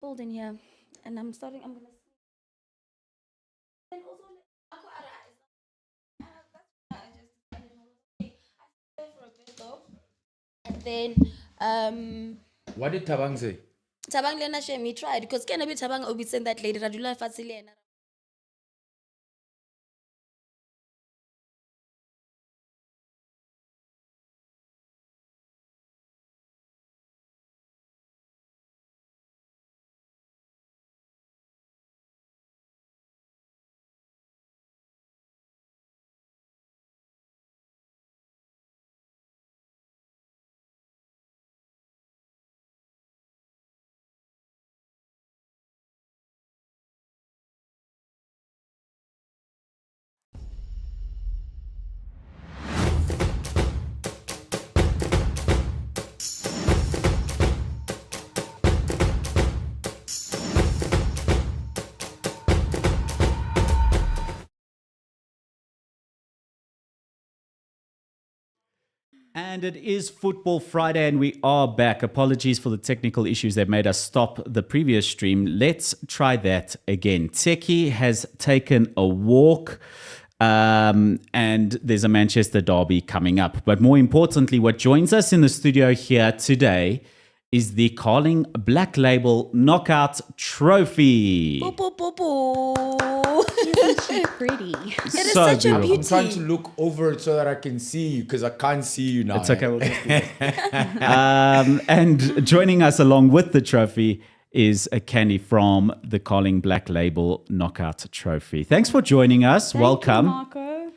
cold in here, and I'm gonna. And also, for a bit though, and then What did Tabang say? Tabang Lena Shem, he tried because can be Tabang Obi send that lady Radula Fasile. And it is Football Friday, and we are back. Apologies for the technical issues that made us stop the previous stream. Let's try that again. Ntseki has taken a walk, and there's a Manchester derby coming up. But more importantly, what joins us in the studio here today is the Carling Black Label Knockout Trophy. Boo, boo, boo, boo. Isn't she pretty? It is So such a beautiful. beauty. I'm trying to look over it so that I can see you because I can't see you now. It's okay. We'll just do it. And joining us along with the trophy is a Candy from the Carling Black Label Knockout Trophy. Thanks for joining us. Welcome. Thank you,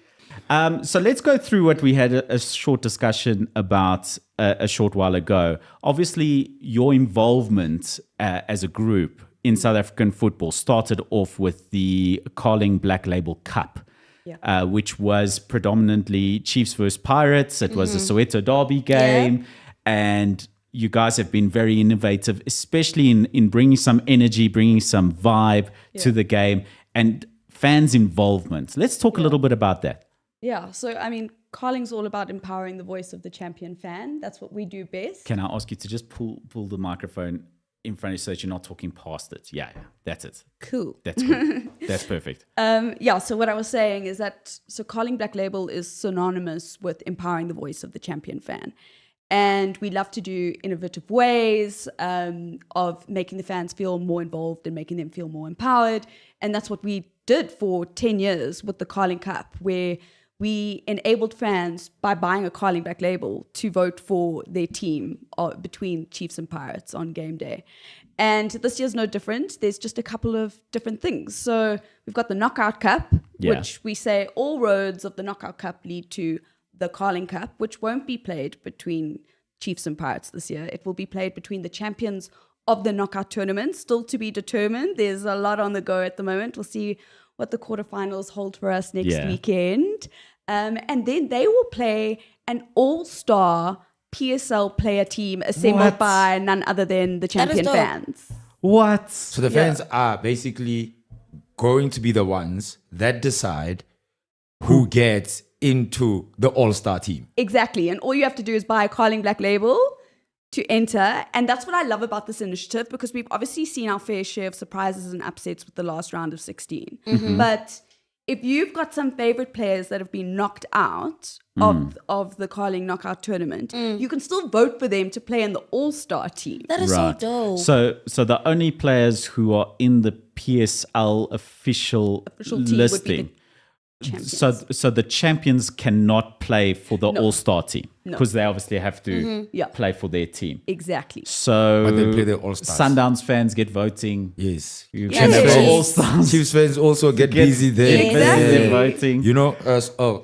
Marco. So let's go through what we had a short discussion about a short while ago. Obviously, your involvement as a group in South African football started off with the Carling Black Label Cup, which was predominantly Chiefs versus Pirates. It was a Soweto derby game, and you guys have been very innovative, especially in bringing some energy, bringing some vibe to the game, and fans' involvement. Let's talk a little bit about that. Yeah, so I mean, Carling's all about empowering the voice of the champion fan. That's what we do best. Can I ask you to just pull the microphone in front of you so that you're not talking past it? Yeah, that's it. Cool. That's good. That's perfect. So what I was saying is that Carling Black Label is synonymous with empowering the voice of the champion fan. And we love to do innovative ways of making the fans feel more involved and making them feel more empowered. And that's what we did for 10 years with the Carling Cup, where we enabled fans by buying a Carling Black Label to vote for their team between Chiefs and Pirates on game day. And this year's no different. There's just a couple of different things. So we've got the Knockout Cup, which we say all roads of the Knockout Cup lead to the Carling Cup, which won't be played between Chiefs and Pirates this year. It will be played between the champions of the knockout tournament, still to be determined. There's a lot on the go at the moment. We'll see what the quarterfinals hold for us next weekend. And then they will play an all-star PSL player team assembled by none other than the champion fans. What? So the fans are basically going to be the ones that decide who gets into the all-star team. Exactly. And all you have to do is buy a Carling Black Label to enter. And that's what I love about this initiative, because we've obviously seen our fair share of surprises and upsets with the last round of 16. But if you've got some favorite players that have been knocked out of the Carling knockout tournament, you can still vote for them to play in the all-star team. That is so dope. So the only players who are in the PSL official Team listing. would be the champions. So the champions cannot play for the all-star team because they obviously have to play for their team. Exactly. So But they play the all-stars. Sundowns fans get voting. Yes. You Yes. can have Yes. all-stars. Chiefs fans also get busy there. Exactly. They're voting. You know,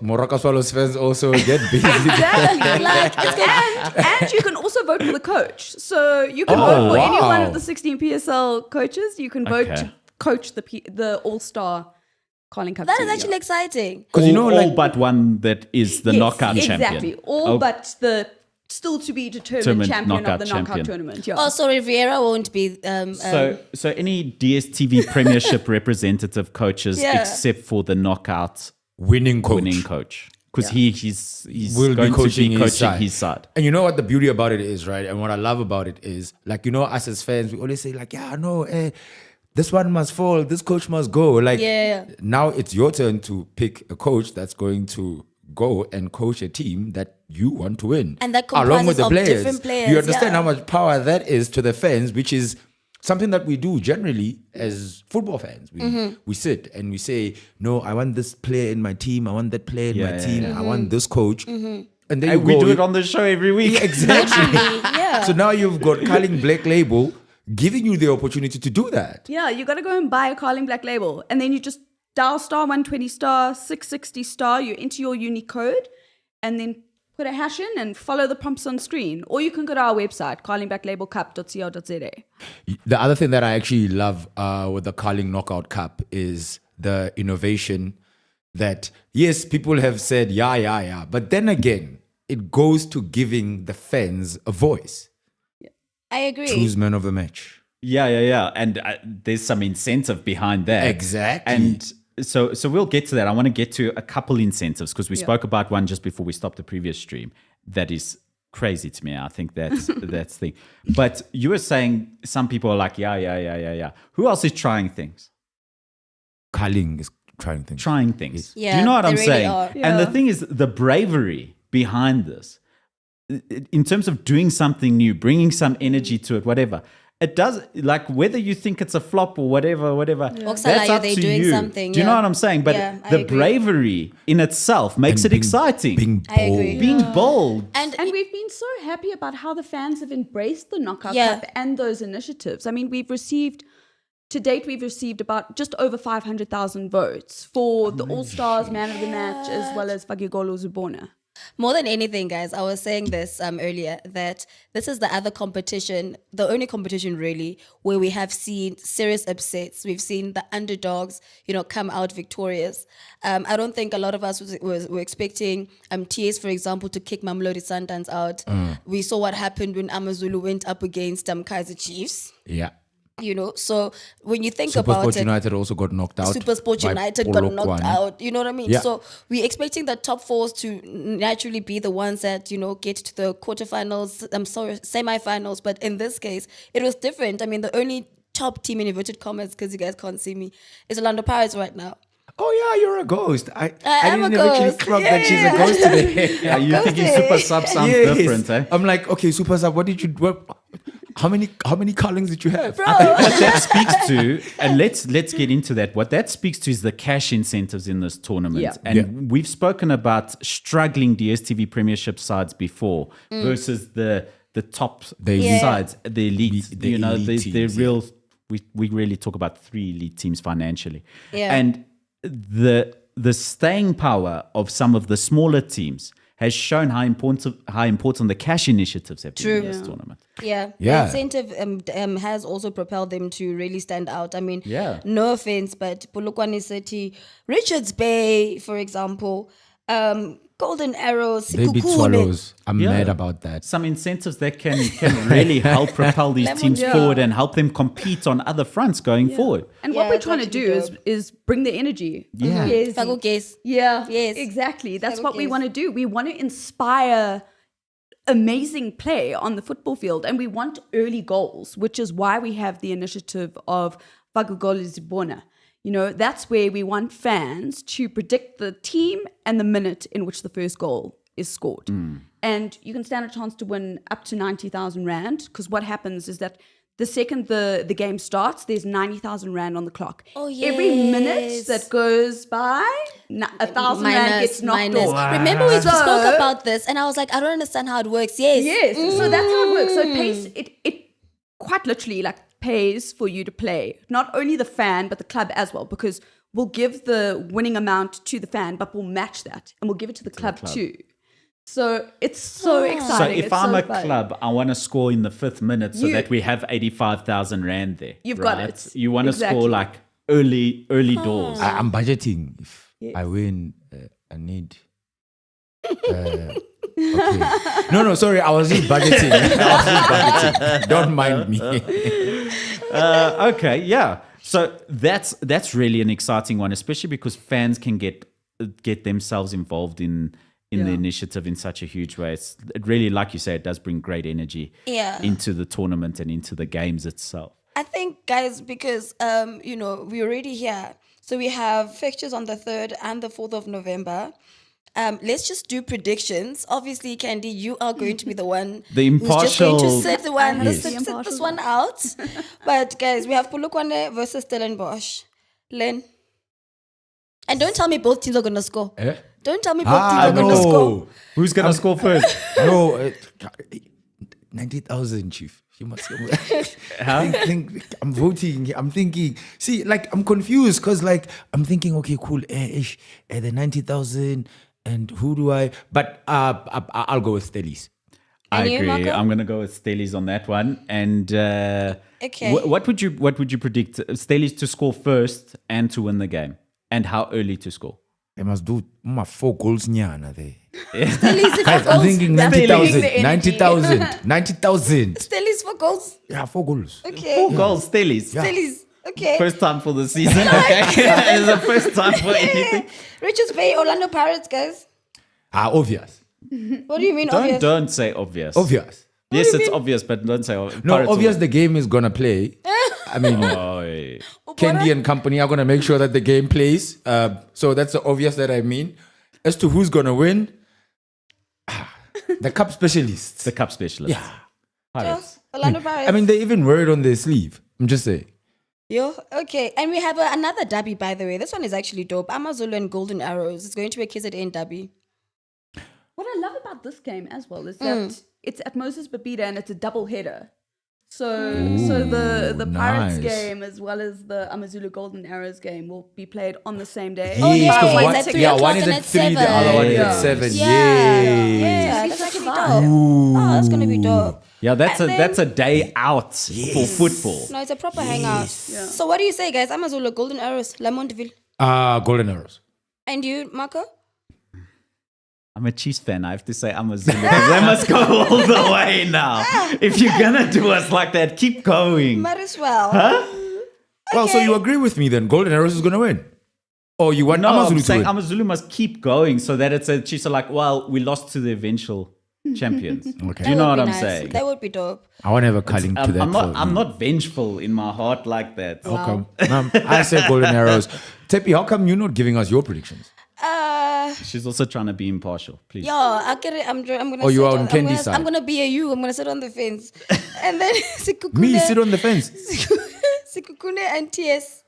Morocco Swallows fans also get busy there. Exactly. and you can also vote for the coach. So you can vote for any one of the 16 PSL coaches. You can vote to coach the all-star Carling Cup That team. is actually exciting. Because you know, all like, but one that is the knockout champion. Exactly. All but the still to be determined champion of the knockout champion. tournament. Yeah. Oh, so Riviera won't be. So any DSTV Premiership representative coaches except for the knockout winning coach. winning coach. because he's Will going be coaching to be his coaching side. his side. And you know what the beauty about it is, right? And what I love about it is, like, you know, us as fans, we always say, like, yeah, no, this one must fall, this coach must go. Like, Yeah. now it's your turn to pick a coach that's going to go and coach a team that you want to win. And that along with comprises the of players. different players, You understand yeah. how much power that is to the fans, which is something that we do generally as football fans. We sit and we say, no, I want this player in my team. I want that player in my team. I want this coach. And then you We go, do you- it on the show every week. Exactly. Yeah. So now you've got Carling Black Label giving you the opportunity to do that. Yeah, you got to go and buy a Carling Black Label, and then you just dial star 120 star 660 star. You enter your unique code, and then put a hash in and follow the prompts on screen. Or you can go to our website, carlingblackLabelcup.co.za. The other thing that I actually love with the Carling Knockout Cup is the innovation that, yes, people have said, yeah. But then again, it goes to giving the fans a voice. I agree. Choose man of the match. Yeah. And there's some incentive behind that. Exactly. And so we'll get to that. I want to get to a couple incentives because we spoke about one just before we stopped the previous stream. That is crazy to me. I think that's that's the thing. But you were saying some people are like, yeah. Who else is trying things? Carling is trying things. Yeah, Do you know what they I'm really saying? are. And the Yeah. thing is, the bravery behind this, in terms of doing something new, bringing some energy to it, whatever. It does, like, whether you think it's a flop or whatever, that's Oksalayo, up they're to doing you. something, Do you know yeah. what I'm saying? But Yeah, I the agree. bravery in itself makes And it exciting. Being I agree. bold. Being bold. And And we've been so happy about how the fans have embraced the Knockout Yeah. Cup and those initiatives. I mean, to date, we've received about just over 500,000 votes for the All-Stars Man of the Match, as well as Vagigolo Zubona. more than anything, guys, I was saying this earlier, that this is the other competition, the only competition really, where we have seen serious upsets. We've seen the underdogs, come out victorious. I don't think a lot of us were expecting TS, for example, to kick Mamelodi Sundowns out. We saw what happened when Amazulu went up against Kaizer Chiefs. Yeah. So when you think Super about Sport it, United also got knocked out. Super Sport by United got knocked Polokwane. out. You know what I mean? Yeah. So we're expecting the top fours to naturally be the ones that, get to the quarterfinals, semi-finals. But in this case, it was different. I mean, the only top team in inverted commas, because you guys can't see me, is Orlando Pirates right now. Oh yeah, you're a ghost. I am didn't a actually ghost. clock Yeah, that she's yeah. a ghost today. Yeah, you thinking Super Sub sounds Yes. different, eh? I'm like, okay, Super Sub, how many Carlings did you have? What that speaks to, and let's get into that. What that speaks to is the cash incentives in this tournament. Yeah. And we've spoken about struggling DSTV Premiership sides before versus the top The sides, the elite. The elite the teams, real. We really talk about 3 elite teams financially, Yeah. and the staying power of some of the smaller teams has shown how important the cash initiatives have been in this tournament. Yeah. Yeah. The incentive has also propelled them to really stand out. I mean, Yeah. no offense, but Polokwane City, Richards Bay, for example, Golden Arrows, They beat Sekhukhune. Swallows. I'm Yeah. mad about that. Some incentives that can really help propel these teams Yeah. forward and help them compete on other fronts going forward. And Yeah, what we're it's trying to actually do dope. is bring the energy. Yeah. Yes. Fago Ges. Yeah. Yes. Exactly. That's Fago what we Ges. want to do. We want to inspire amazing play on the football field, and we want early goals, which is why we have the initiative of Vagugoli Zibona. That's where we want fans to predict the team and the minute in which the first goal is scored. And you can stand a chance to win up to 90,000 Rand, because what happens is that the second the game starts, there's 90,000 Rand on the clock. Oh, Every minute yes. that goes by, 1,000 Rand gets knocked off. Remember we So- spoke about this and I was like, I don't understand how it works. Yes. Yes, so that's how it works. So it pays, it quite literally pays for you to play, not only the fan, but the club as well, because we'll give the winning amount to the fan, but we'll match that and we'll give it to the club too. So it's so exciting. So if It's I'm so a fun. club, I want to score in the 5th minute so that we have 85,000 Rand there. You've got right? it. You want to Exactly. score like early doors. I'm budgeting. If I win, I need. Okay. No, sorry. I was just budgeting. Don't mind me. Okay, yeah. So that's really an exciting one, especially because fans can get get themselves involved in the initiative in such a huge way. It really, like you say, it does bring great energy into the tournament and into the games itself. I think, guys, because we're already here, so we have fixtures on the 3rd and the 4th of November. Let's just do predictions. Obviously, Candy, you are going to be the one The who's just going to impartial- sit the one, Yes. sit The this one out. But guys, we have Polokwane versus Stellenbosch. Len, and don't tell me both teams are gonna score. Don't tell me both teams are gonna score. Who's going to score first? No, 90,000, Chief. You must. I'm voting. I'm thinking. See, like I'm confused because, like, I'm thinking. Okay, cool. The 90,000, and who do I? But I'll go with Stellies. I And you, agree. Marco? I'm going to go with Stellies on that one. And Okay. what would you predict? Stellies to score first and to win the game, and how early to score? They must do 4 goals nyana there. Stellies for Guys, I'm goals. thinking That's 90,000. the energy. 90,000. 90,000. Stellies for goals. Yeah, 4 goals. Okay. 4 goals, Stellies. Stellies. Okay. First time for the season. Okay, it's the first time for anything. Richards Bay, Orlando Pirates, guys. Obvious. What do you mean obvious? Don't say obvious. Obvious. Yes, it's obvious, but don't say obvious. No, obvious the game is going to play. I mean, Oh, Candy and company are going to make sure that the game plays. So that's the obvious that I mean. As to who's going to win, the cup specialists. the cup specialist. Yeah. Pirates. Orlando Pirates. I mean, they even wear it on their sleeve. I'm just saying. Yo, okay. And we have another derby, by the way. This one is actually dope. Amazulu and Golden Arrows. It's going to be a KZN derby. What I love about this game as well is that it's at Moses Babida and it's a double header. So the Pirates nice. game as well as the Amazulu Golden Arrows game will be played on the same day. Oh, yeah, 'cause it's one, at 3 yeah, o'clock one is and at at 3, the 7. other one is Yeah. at 7. Yeah. Yay. Yeah, It's that's actually fun. dope. Oh, that's going to be dope. Yeah, that's And a then- day out for football. No, it's a proper hangout. Yeah. So what do you say, guys? Amazulu, Golden Arrows, Lamondeville. Golden Arrows. And you, Marco? I'm a Chiefs fan. I have to say I'm a Zulu because they must go all the way now. If you're gonna do us like that, keep going. Might as well. Well, so you agree with me then? Golden Arrows is going to win. Or you want No, Amazulu I'm to saying win? Amazulu must keep going so that it's a Chiefs are like, well, we lost to the eventual champions. Okay. Do you know That what would I'm be nice. saying? That would be dope. I want to have a culling to that. I'm not vengeful in my heart like that. Okay. I say Golden Arrows. Tepi, how come you're not giving us your predictions? She's also trying to be impartial, please. Yo, I get it. I'm gonna. Oh, you sit are on Candy's I'm side. gonna be a you. I'm gonna sit on the fence, and then Sikukune, Me, sit on the fence. Sikukune and TS.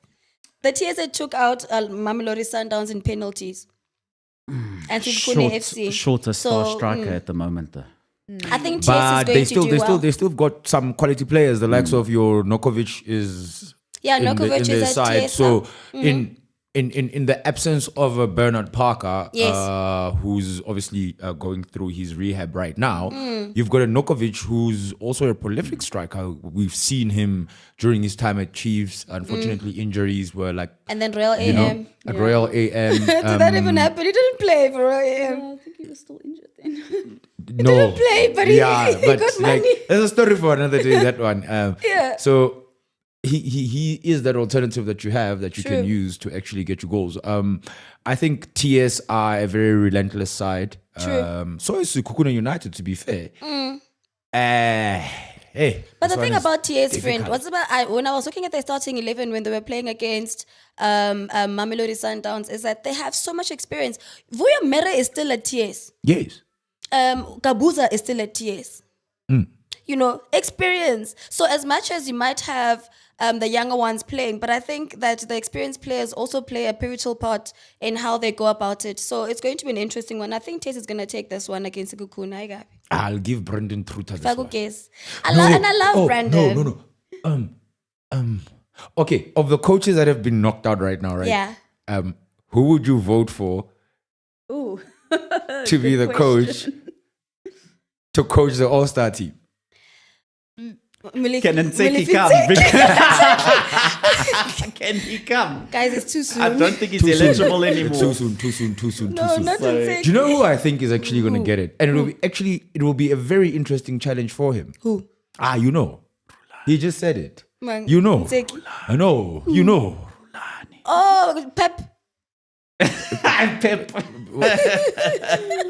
The TS that took out Mamelodi Sundowns in penalties, and Sikukune FC. Shorter star So, striker at the moment, though. I think TS is But going they to do well. they still got some quality players. The likes of your Nokovic is Yeah, in Nokovic is their at side. TS So now. in the absence of Bernard Parker, Yes. who's obviously going through his rehab right now, you've got a Nokovic who's also a prolific striker. We've seen him during his time at Chiefs. Unfortunately, injuries were like And then Real you know AM. at Royal AM. Did that even happen? He didn't play for Real AM. I think he was still injured then. No, didn't play, but he but got like, money. there's a story for another day. That one. Yeah. So he is that alternative that you have that you can True. use to actually get your goals. I think TS are a very relentless side. True. So is Kukuna United, to be fair. Hey. But this the one thing is about TS, friend, difficult. what's about when I was looking at their starting 11 when they were playing against Mamelodi Sundowns, is that they have so much experience. Vuya Mere is still at TS. Yes. Gabuza is still at TS. You know, experience. So as much as you might have the younger ones playing, but I think that the experienced players also play a pivotal part in how they go about it. So it's going to be an interesting one. I think TS is going to take this one against Sikukuna. I'll give Brandon Truta this one. Guess. I love Brandon. No. Okay, of the coaches that have been knocked out right now, right? Yeah. Who would you vote for Ooh. to be the coach to coach the All-Star team? Can Ntseki come? Can he come? Guys, it's too soon. I don't think he's Too soon. eligible anymore. Too soon. No, not Sorry. Ntseki. Do you know who I think is actually going to get it? And it will be a very interesting challenge for him. Who? You know. He just said it. Man, You know. Ntseki. I know. You know. Oh, Pep. Pep Pep.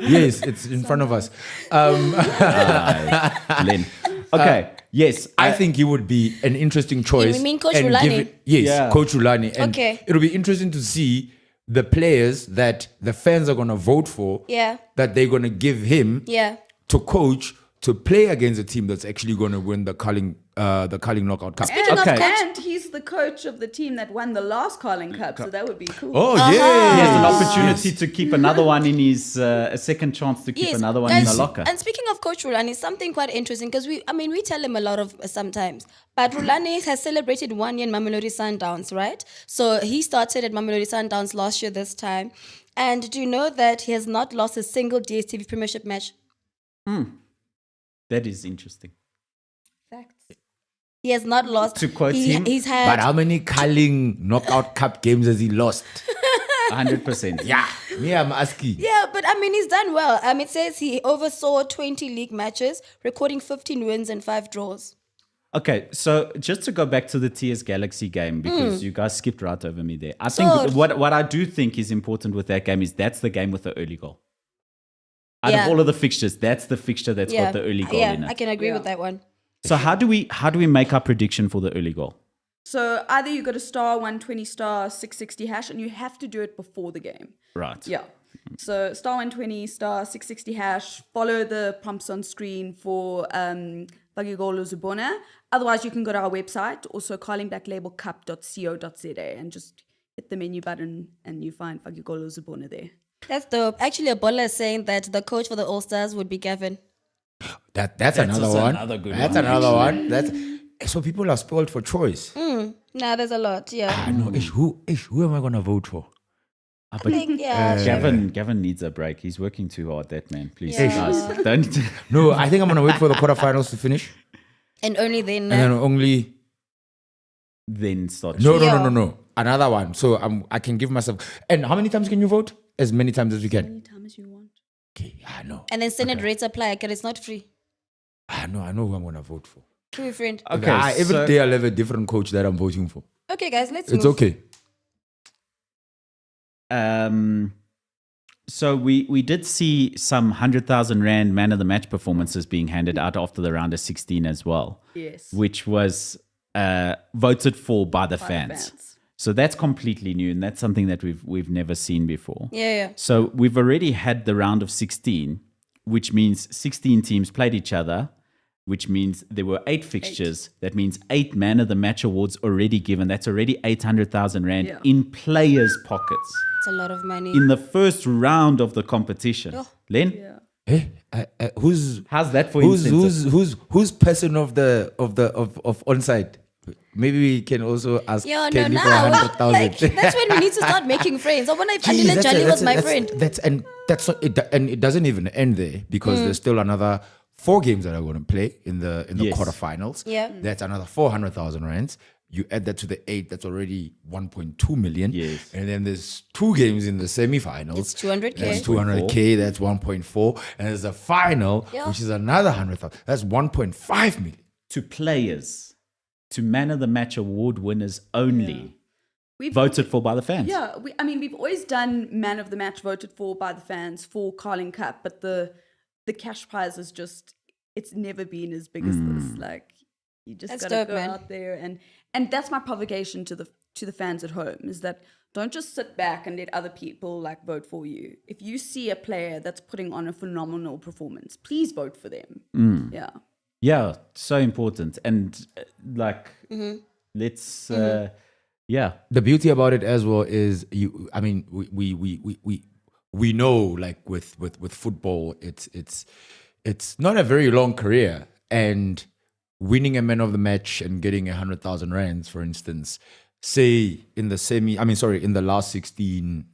Yes, it's in front of us. Len. Okay. Yes. I think he would be an interesting choice. You mean Coach and Rulani? Yes, Yeah. Coach Rulani. And Okay. it'll be interesting to see the players that the fans are going to vote for, Yeah. that they're going to give him Yeah. to coach to play against a team that's actually going to win the Carling Knockout Cup. Speaking of Okay. coach, And he's the coach of the team that won the last Carling Cup, so that would be cool. Oh, He has yeah. an opportunity to keep another one in his, a second chance to keep yes, another one in guys, the locker. And speaking of Coach Rulani, something quite interesting because we tell him a lot of sometimes, but Rulani has celebrated 1 year in Mamelodi Sundowns, right? So he started at Mamelodi Sundowns last year this time. And do you know that he has not lost a single DStv Premiership match? That is interesting. Facts. He has not lost. To quote him, he's had. But how many Carling Knockout Cup games has he lost? 100%. Yeah, me, I'm asking. Yeah, but I mean, he's done well. It says he oversaw 20 league matches, recording 15 wins and 5 draws. Okay, so just to go back to the TS Galaxy game, because you guys skipped right over me there. I think So- what I do think is important with that game is that's the game with the early goal. Out Yeah. of all of the fixtures, that's the fixture that's got the early goal in I it. can agree Yeah. with that one. So how do we make our prediction for the early goal? So either you got a star 120 star 660 hash, and you have to do it before the game. Right. Yeah. So star 120 star 660 hash. Follow the prompts on screen for Vagigolo Zubona. Otherwise, you can go to our website, also carlingbacklabelcup.co.za, and just hit the menu button, and you find Vagigolo Zubona there. That's dope. Actually, a baller is saying that the coach for the All Stars would be Gavin. That's another also one. another good That's one, another one. So people are spoiled for choice. Nah, there's a lot. Yeah. I know. Who am I gonna vote for? I think, yeah. Gavin needs a break. He's working too hard, that man. Please, Yeah. guys, don't. No, I think I'm gonna wait for the quarterfinals to finish, And only then. and then only. Then start. No. Another one. So I can give myself. And how many times can you vote? As many times as you can. Anytime as you want. Okay, I know. And then Senate rates apply. Okay, it's not free. I know who I'm gonna vote for. Kiwi friend. Okay, Every day I'll have a different coach that I'm voting for. Okay, guys, let's It's move. okay. So we did see some 100,000 Rand man of the match performances being handed out after the round of 16 as well, Yes. which was voted for by the By the fans. fans. So that's completely new, and that's something that we've never seen before. Yeah. So we've already had the round of 16, which means 16 teams played each other, which means there were 8 fixtures. That means 8 man of the match awards already given. That's already 800,000 Rand Yeah. in players' pockets It's a lot of money. in the first round of the competition. Oh. Len, Yeah. Hey, who's how's that for who's instance? who's person of ONSIDE? Maybe we can also ask Yeah, Kelly no, for now. 100,000. Like, that's when we need to start making friends. I wonder if Jeez, Adila Jali was my friend. That's not it, and it doesn't even end there because there's still another 4 games that are going to play in the Yes. quarterfinals. Yeah. That's another 400,000 rands. You add that to the 8, that's already 1.2 million. Yes. And then there's 2 games in the semifinals. It's 200K. That's 200K. That's 1.4. And there's a final, Yeah. which is another 100,000. That's 1.5 million. To players, to man of the match award winners only, We've voted for by the fans. Yeah, we've always done man of the match voted for by the fans for Carling Cup, but the cash prize is just, it's never been as big as this. Like, you just That's gotta dope, go man. out there, and that's my provocation to the fans at home, is that don't just sit back and let other people like vote for you. If you see a player that's putting on a phenomenal performance, please vote for them. Yeah. Yeah, so important. And let's yeah. The beauty about it as well is we know, like with football, it's not a very long career, and winning a man of the match and getting 100,000 rands, for instance, say in the last 16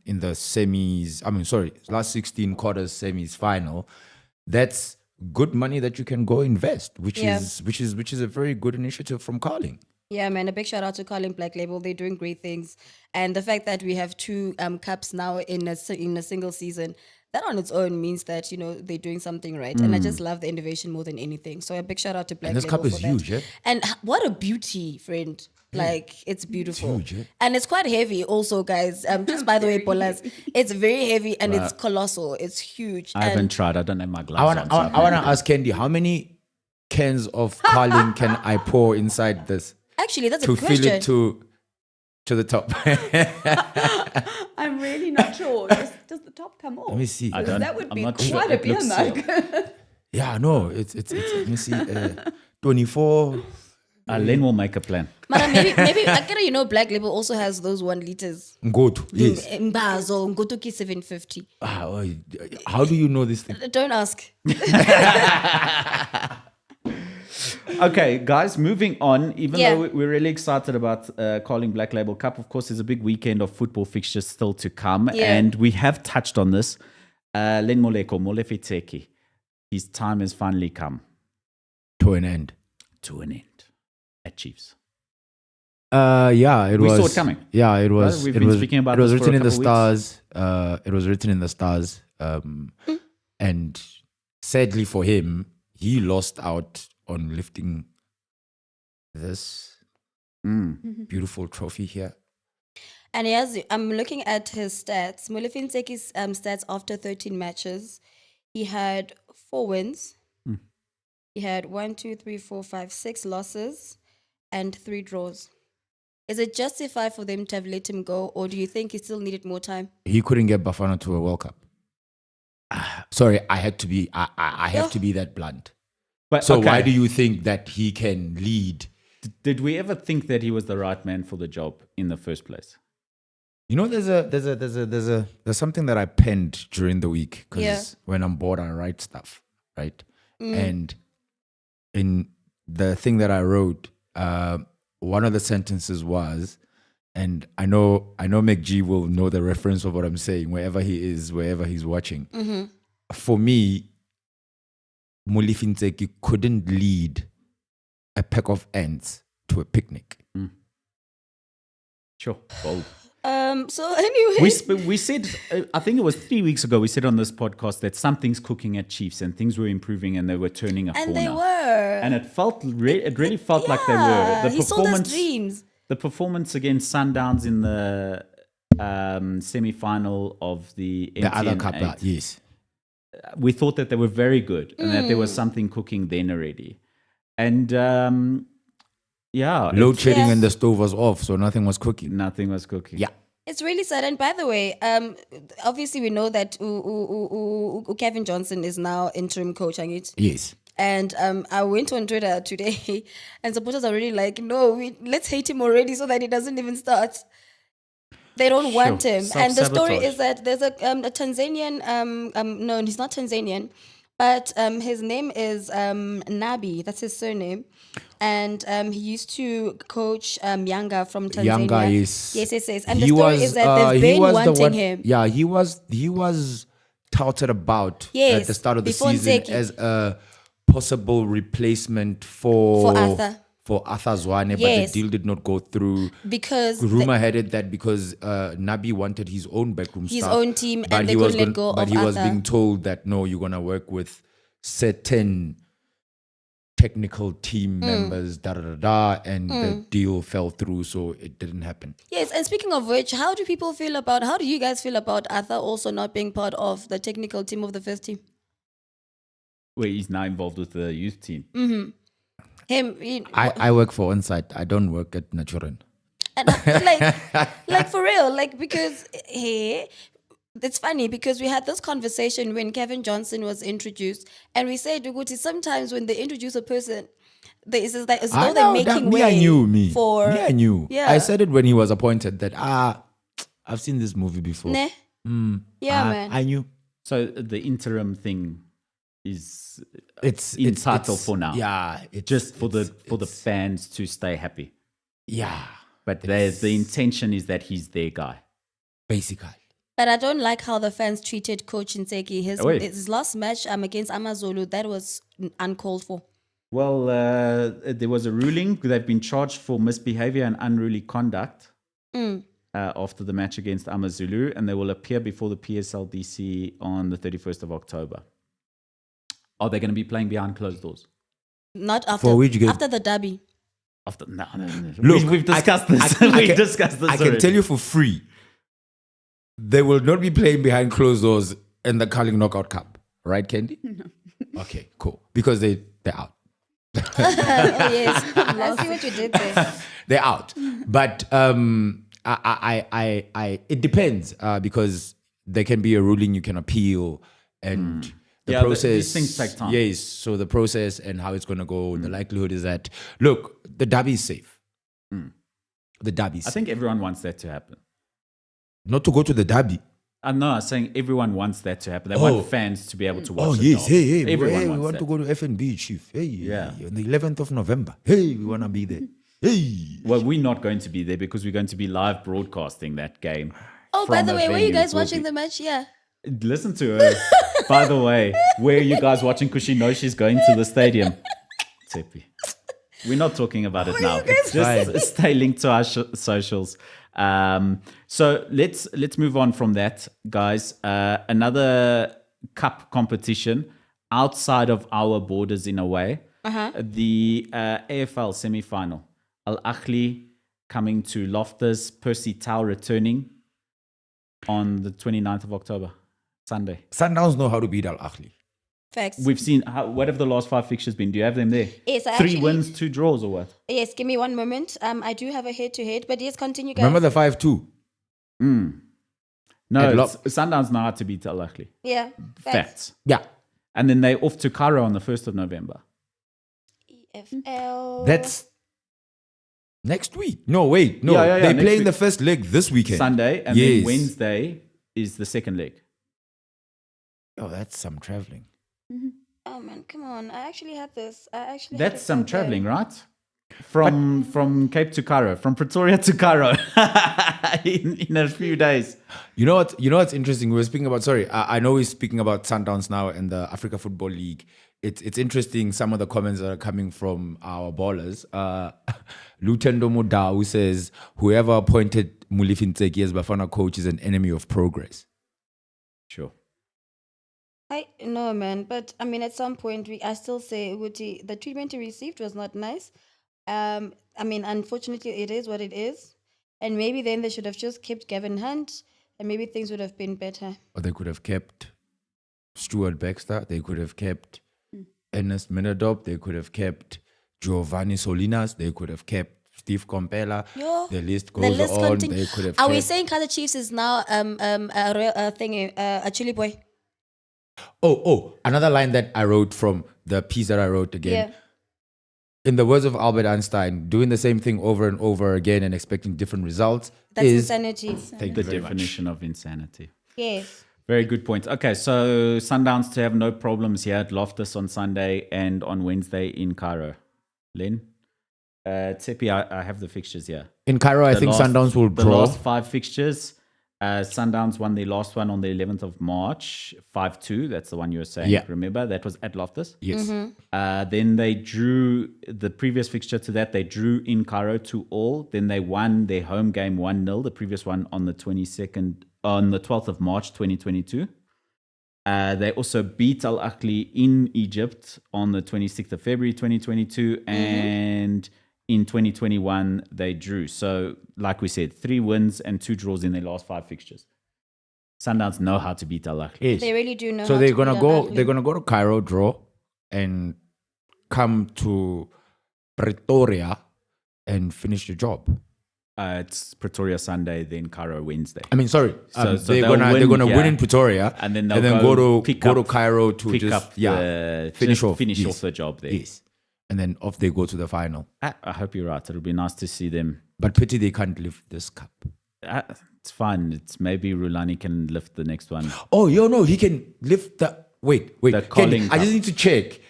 last 16 quarters, semis, final, that's good money that you can go invest, which is a very good initiative from Carling. Yeah, man, a big shout out to Carling Black Label. They're doing great things. And the fact that we have 2 cups now in a single season, that on its own means that, they're doing something right. And I just love the innovation more than anything. So a big shout out to Black And this Label cup is for that. huge, yeah? And what a beauty, friend. Like it's beautiful. huge, eh? And it's quite heavy also, guys. Just by the way, Bolas, it's very heavy and it's colossal. It's huge. I haven't And tried. I don't have my I gloves wanna, on. so I wanna ask Candy, how many cans of Carling can I pour inside this actually, that's a to good fill question. it to the top? I'm really not sure. Does the top come off? Let me see. I don't- That would I'm be not quite sure. a It beer looks mug. Yeah, no, it's let me see. 24. Len will make a plan. Mara, maybe I get Black Label also has those 1 liters. Ngoto, yes. Mbazo, Ngotoki 750. How do you know this thing? Don't ask. Okay, guys, moving on. Even Yeah. though we're really excited about Carling Black Label Cup, of course, there's a big weekend of football fixtures still to come. Yeah. And we have touched on this. Len Moleko, Molefe Ntseki, his time has finally come To an end. to an end at Chiefs. Yeah, it We was. saw it coming. Yeah, it was. We've it been was, speaking about it was this for written a in the couple weeks. stars. It was written in the stars. And sadly for him, he lost out on lifting this beautiful trophy here. And he has, I'm looking at his stats. Molefe Ntseki's stats after 13 matches. He had 4 wins. He had 6 losses and 3 draws. Is it justified for them to have let him go, or do you think he still needed more time? He couldn't get Bafana to a World Cup. Sorry, I had to be. I have to be that blunt. But So okay, why do you think that he can lead? did we ever think that he was the right man for the job in the first place? You know, there's something that I penned during the week because when I'm bored, I write stuff, right? And in the thing that I wrote, one of the sentences was, and I know MacG will know the reference of what I'm saying wherever he is, wherever he's watching. For me, Molefe Ntseki couldn't lead a pack of ants to a picnic. Sure. Bold. So anyway, We said, I think it was 3 weeks ago, we said on this podcast that something's cooking at Chiefs and things were improving and they were turning a and corner. they were. And it really felt like they were. He sold us dreams. The performance against Sundowns in the semi-final of the The other MTN couple, 8, yes. we thought that they were very good and that there was something cooking then already. And Load shedding and the stove was off, so nothing was cooking. nothing was cooking. Yeah. It's really sad. And by the way, obviously we know that Kevin Johnson is now interim coach, Angit. Yes. And I went on Twitter today, and supporters are really like, no, let's hate him already so that he doesn't even start. They don't want him. And the story is that there's a Tanzanian, no, he's not Tanzanian, but his name is Nabi. That's his surname. And he used to coach Yanga from Tanzania. Yanga is. Yes. And the story is that they've been wanting him. Yeah, he was touted about at Yes, the start of the before season Ntseki. as a possible replacement for Arthur. For Arthur Zwane, Yes. but the deal did not go through. Because Rumor had it that because Nabi wanted his own backroom his staff, own team but and they he was couldn't let go But of he was Arthur. being told that no, you're gonna work with certain technical team members, and the deal fell through, so it didn't happen. Yes, and speaking of which, how do you guys feel about Arthur also not being part of the technical team of the first team? Where he's now involved with the youth team. I work for ONSIDE. I don't work at Naturen. And like for real, because it's funny because we had this conversation when Kevin Johnson was introduced, and we said, Uguti, sometimes when they introduce a person, it's like as though they're making way I knew for. I knew. Yeah. I said it when he was appointed that I've seen this movie before. Nah. Man. I knew. So the interim thing is It's in title for now. Yeah, it's Just for the fans to stay happy. yeah, But the intention is that he's their guy. basically. But I don't like how the fans treated Coach Ntseki. Wait. His last match against Amazulu, that was uncalled for. Well, there was a ruling. They've been charged for misbehavior and unruly conduct after the match against Amazulu, and they will appear before the PSLDC on the 31st of October. Are they going to be playing behind closed doors? Not after For which game? after the derby. No. Look, We've discussed this. We've discussed this I can already. tell you for free, they will not be playing behind closed doors in the Carling Knockout Cup. Right, Candy? No. Okay, cool. Because they're out. Oh yes, I see what you did there. They're out. But it depends because there can be a ruling you can appeal and the Yeah, process. these things take time. Yes, so the process and how it's going to go, the likelihood is that, look, the derby is safe. The derby is I safe. think everyone wants that to happen. Not to go to the derby. No, I'm saying everyone wants that to happen. They want fans to be able to watch Oh, the yes. derby. Hey, Everyone we wants want that. to go to FNB, Chief. Hey, Yeah. on the 11th of November. Hey, we want to be there. Hey. Well, we're not going to be there because we're going to be live broadcasting that game. Oh, by from the a way, were you venue. guys We'll watching be- the match? Yeah. Listen to her. By the way, where are you guys watching? Because she knows she's going to the stadium. Tsepi. We're not talking about it now. Just stay linked to our socials. So let's move on from that, guys. Another cup competition outside of our borders in a way. The AFL semi-final. Al Ahly coming to Loftus, Percy Tau returning on the 29th of October, Sunday. Sundowns know how to beat Al Ahly. Facts. We've seen, what have the last 5 fixtures been? Do you have them there? Yes, I 3 actually- wins, 2 draws or what? Yes, give me one moment. I do have a head-to-head, but yes, continue, guys. Remember the 5-2? No, At Sundowns know how to beat Al Ahly. Yeah. Facts. Yeah. And then they're off to Cairo on the 1st of November. EFL. That's next week. No, wait. No, Yeah, they next play in week. the first leg this weekend. Sunday, and Yes. then Wednesday is the second leg. Oh, that's some traveling. Oh man, come on! I actually had this. That's some traveling, right? From Cape to Cairo, from Pretoria to Cairo in a few days. You know what? You know what's interesting? We were speaking about. Sorry, I know we're speaking about Sundowns now and the Africa Football League. It's interesting. Some of the comments that are coming from our ballers. Lutendo Muda, who says whoever appointed Ntseki as Bafana coach is an enemy of progress. Sure. I no man, but I mean, at some point, I still say Uguti, the treatment he received was not nice. I mean, unfortunately, it is what it is, and maybe then they should have just kept Gavin Hunt, and maybe things would have been better. Or they could have kept Stuart Baxter. They could have kept Ernest Minadop. They could have kept Giovanni Solinas. They could have kept Steve Compella. Yo, The list goes on. continue. They could have Are we kept... saying Kaizer Chiefs is now a chili boy? Oh, another line that I wrote from the piece that I wrote again. Yeah. In the words of Albert Einstein, doing the same thing over and over again and expecting different results That's is insanity. Thank The you very definition of insanity. Yes. Very good point. Okay, so Sundowns to have no problems here at Loftus on Sunday and on Wednesday in Cairo. Len? Tsepi, I have the fixtures here. In Cairo. I think Sundowns will The draw. last 5 fixtures, Sundowns won their last one on the 11th of March, 5-2. That's the one you were saying. Yeah. Remember, that was at Loftus. Yes. Then they drew the previous fixture to that. They drew in Cairo 2-2. Then they won their home game 1-0. The previous one on the 12th of March 2022. They also beat Al Ahly in Egypt on the 26th of February 2022, and in 2021 they drew. So, like we said, 3 wins and 2 draws in their last 5 fixtures. Sundowns know how to beat Al Ahly. Yes. They really do know. So how they're to gonna beat go. Al Ahly. They're gonna go to Cairo, draw, and come to Pretoria and finish the job. It's Pretoria Sunday, then Cairo Wednesday. I mean, sorry. So they're they'll gonna win win here, in Pretoria, and then they'll go pick to up- Cairo to pick just up finish off the job there. Yes, and then off they go to the final. I hope you're right. It'll be nice to see them. But pity they can't lift this cup. It's fine. It's maybe Rulani can lift the next one. Oh, no, he can lift the. Wait. The Kenny, calling I just cup. need to check.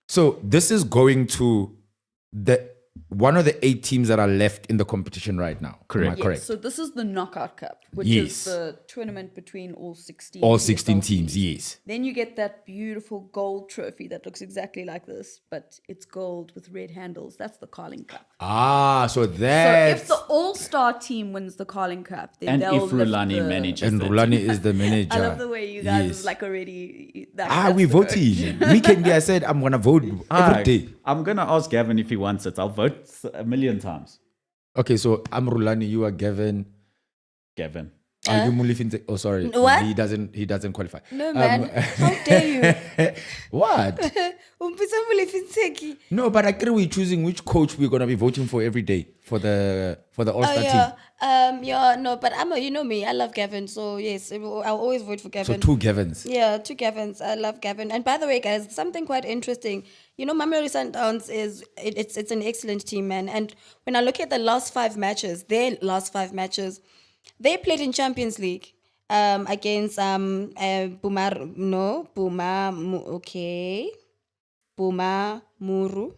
So this is going to the one of the 8 teams that are left in the competition right now. Correct. Am I correct? So this is the knockout cup, which Yes. is the tournament between all 16. All 16 EFL teams. Yes. Then you get that beautiful gold trophy that looks exactly like this, but it's gold with red handles. That's the Carling Cup. Ah, so So that's if the all-star team wins the Carling Cup, then And they'll if lift Rulani the- manages and that. Rulani is the manager. I love the way you guys Yes. is like already. We voted. Me, Kendi, I said I'm gonna vote every day. I'm going to ask Gavin if he wants it. I'll vote vote a million times. Okay, so I'm Rulani, you are Gavin. You Ntseki. Oh, sorry. What? He doesn't qualify. No, man. How dare you? What? Ntseki. No, but I agree we're choosing which coach we're gonna be voting for every day for the All-Star team. No, but you know me, I love Gavin, so yes, I'll always vote for So Gavin. 2 Gavins. Yeah, 2 Gavins. I love Gavin. And by the way, guys, something quite interesting. You know, Mamelodi Sundowns it's an excellent team, man. And when I look at their last 5 matches, they played in Champions League against Buma Muru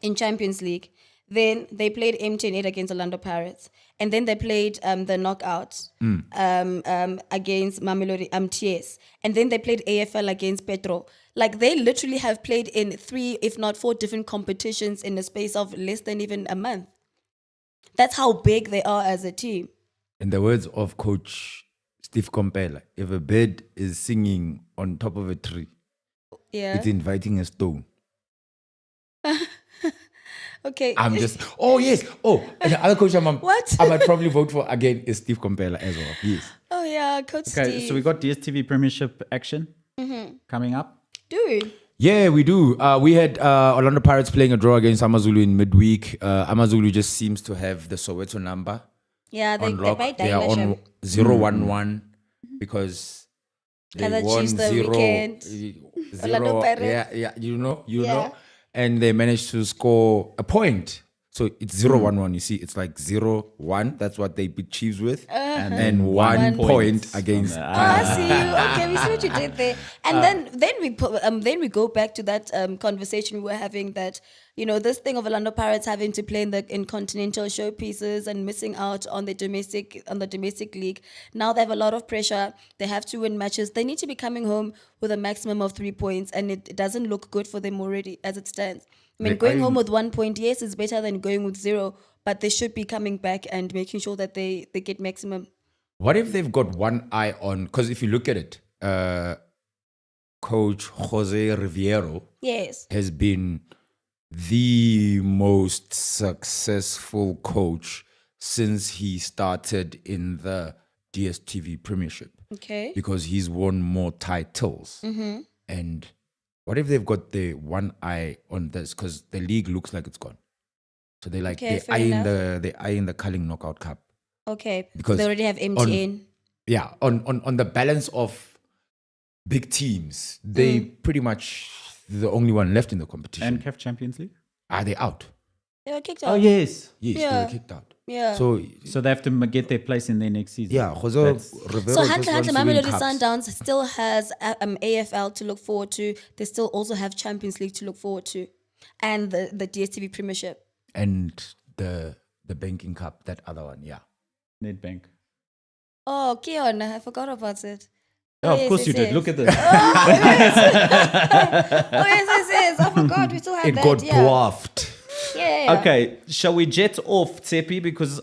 in Champions League. Then they played MTN8 against Orlando Pirates. And then they played the knockout against Mamelodi TS. And then they played AFL against Petro. Like, they literally have played in 3, if not 4 different competitions in the space of less than even a month. That's how big they are as a team. In the words of Coach Steve Compella, if a bird is singing on top of a tree, it's inviting a stone. Okay. I'm just. Oh yes. Oh, the other coach What? I might probably vote for again is Steve Compella as well. Yes. Oh yeah, Coach Okay, Steve. so we got DSTV Premiership action coming up. Dude. Yeah, we do. We had Orlando Pirates playing a draw against Amazulu in midweek. Amazulu just seems to have the Soweto number Yeah, on they lock. might They are on 0-1-1 because they Kaizer won Chiefs the 0. weekend. Orlando Pirates. Yeah, you know. Yeah. And they managed to score a point. So it's 0-1-1. You see, it's like 0-1. That's what they beat Chiefs with. And 1 point against. I see you. Okay, we see what you did there. And then we go back to that conversation we were having that, you know, this thing of Orlando Pirates having to play in continental showpieces and missing out on the domestic league. Now they have a lot of pressure. They have to win matches. They need to be coming home with a maximum of 3 points, and it doesn't look good for them already as it stands. I mean, going home with 1 point, yes, is better than going with 0, but they should be coming back and making sure that they get maximum. What if they've got one eye on? Because if you look at it, Coach Jose Riviero Yes. has been the most successful coach since he started in the DSTV Premiership. Okay. Because he's won more titles. And what if they've got the one eye on this? Because the league looks like it's gone. So they're like, Okay, they're eyeing the Culling Knockout Cup. Okay. Because they already have MTN. On the balance of big teams, they pretty much the only one left in the competition. And CAF Champions League? Are they out? They were kicked out. Oh, yes. Yes, Yeah. they were kicked out. Yeah. So they have to get their place in their next season. yeah, Jose Rivero So just Hunter wants to win Mamelodi cups. Sundowns still has AFL to look forward to. They still also have Champions League to look forward to, and the DSTV Premiership. And the banking cup, that other one, yeah. Nedbank. Oh, Keon, I forgot about it. Oh, of yes, course you yes, did. yes. Look at this. Oh yes. I forgot. We still have It that. got yeah. dwarfed. Yeah. Okay, shall we jet off, Tsepi? Because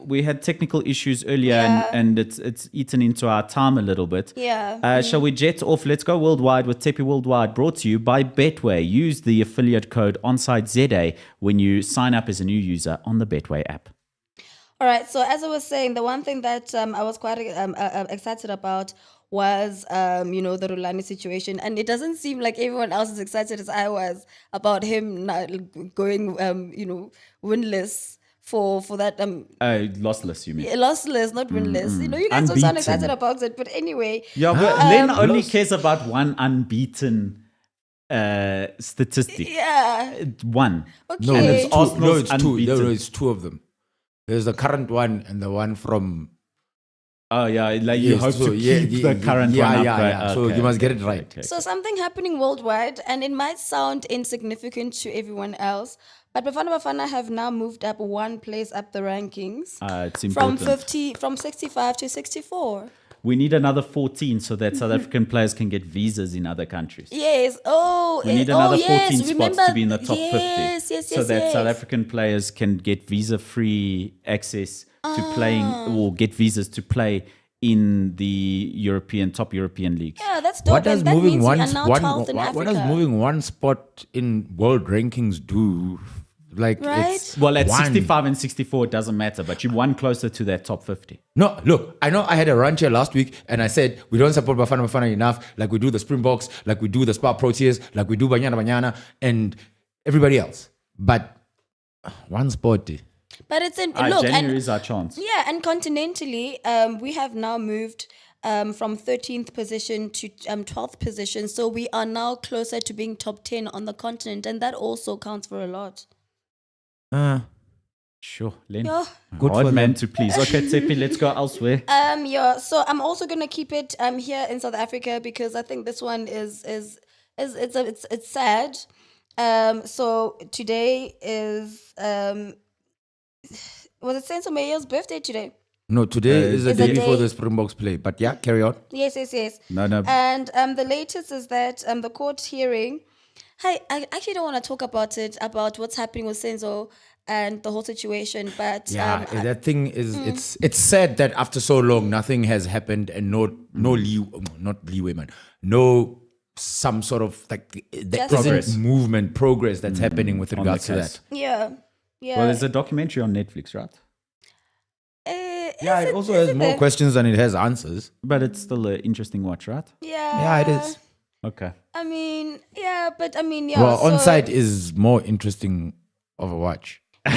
we had technical issues earlier Yeah. and it's eaten into our time a little bit. Yeah. Shall we jet off? Let's go worldwide with Tsepi Worldwide, brought to you by Betway. Use the affiliate code ONSIDE when you sign up as a new user on the Betway app. All right. So as I was saying, the one thing that I was quite excited about was, the Rulani situation. And it doesn't seem like everyone else is excited as I was about him not going, winless for that. Lossless, you mean? Lossless, not winless. You guys don't sound Unbeaten. excited about it. But anyway. Yeah, but Len only cares about one unbeaten statistic. Yeah. One. Okay. No, And it's it's Arsenal's two. No, it's two. unbeaten. No, it's two of them. There's the current one and the one from. Oh, yeah, like you Yes, hope so, to yeah, keep the current one up, right? Yeah. So you must get it right. Okay. So something happening worldwide, and it might sound insignificant to everyone else, but Bafana Bafana have now moved up one place up the rankings It's important. from 65 to 64. We need another 14 so that South African players can get visas in other countries. Yes. Oh, We need another 14 yes. spots Remember, to be in the top 50. Yes, so that yes. South African players can get visa-free access to playing or get visas to play in the top European leagues. Yeah, that's dope. What does and that moving means one we are now one 12th in what Africa. does moving one spot in world rankings do? Like, Right? it's Well, at one. 65 and 64, it doesn't matter, but you won closer to that top 50. No, look, I know I had a rant here last week and I said we don't support Bafana enough, like we do the Springboks, like we do the Spa Proteas, like we do Banyana and everybody else. But one sport. But it's in Ah, look January and is our chance. yeah, and continentally, we have now moved from 13th position to 12th position, so we are now closer to being top 10 on the continent, and that also counts for a lot. Sure, Len. Yeah. Good Hard for man them. to please. Okay, Tsepi, let's go elsewhere. Yeah. So I'm also gonna keep it here in South Africa because I think this one is it's sad. So today is was it Senzo Mayo's birthday today? No, today is the Is the day before day- the Springboks play. But yeah, carry on. Yes. No. And the latest is that the court hearing. Hi, I actually don't want to talk about it, about what's happening with Senzo and the whole situation, but Yeah, that thing is it's sad that after so long nothing has happened and no some sort of like there Progress. isn't movement progress that's happening with on regards the to case. that. yeah. Well, there's a documentary on Netflix, right? Yeah, it also has more questions than it has answers. But it's still an interesting watch, right? Yeah, it is. Okay. I mean, yeah. Well, so- ONSIDE is more interesting of a watch because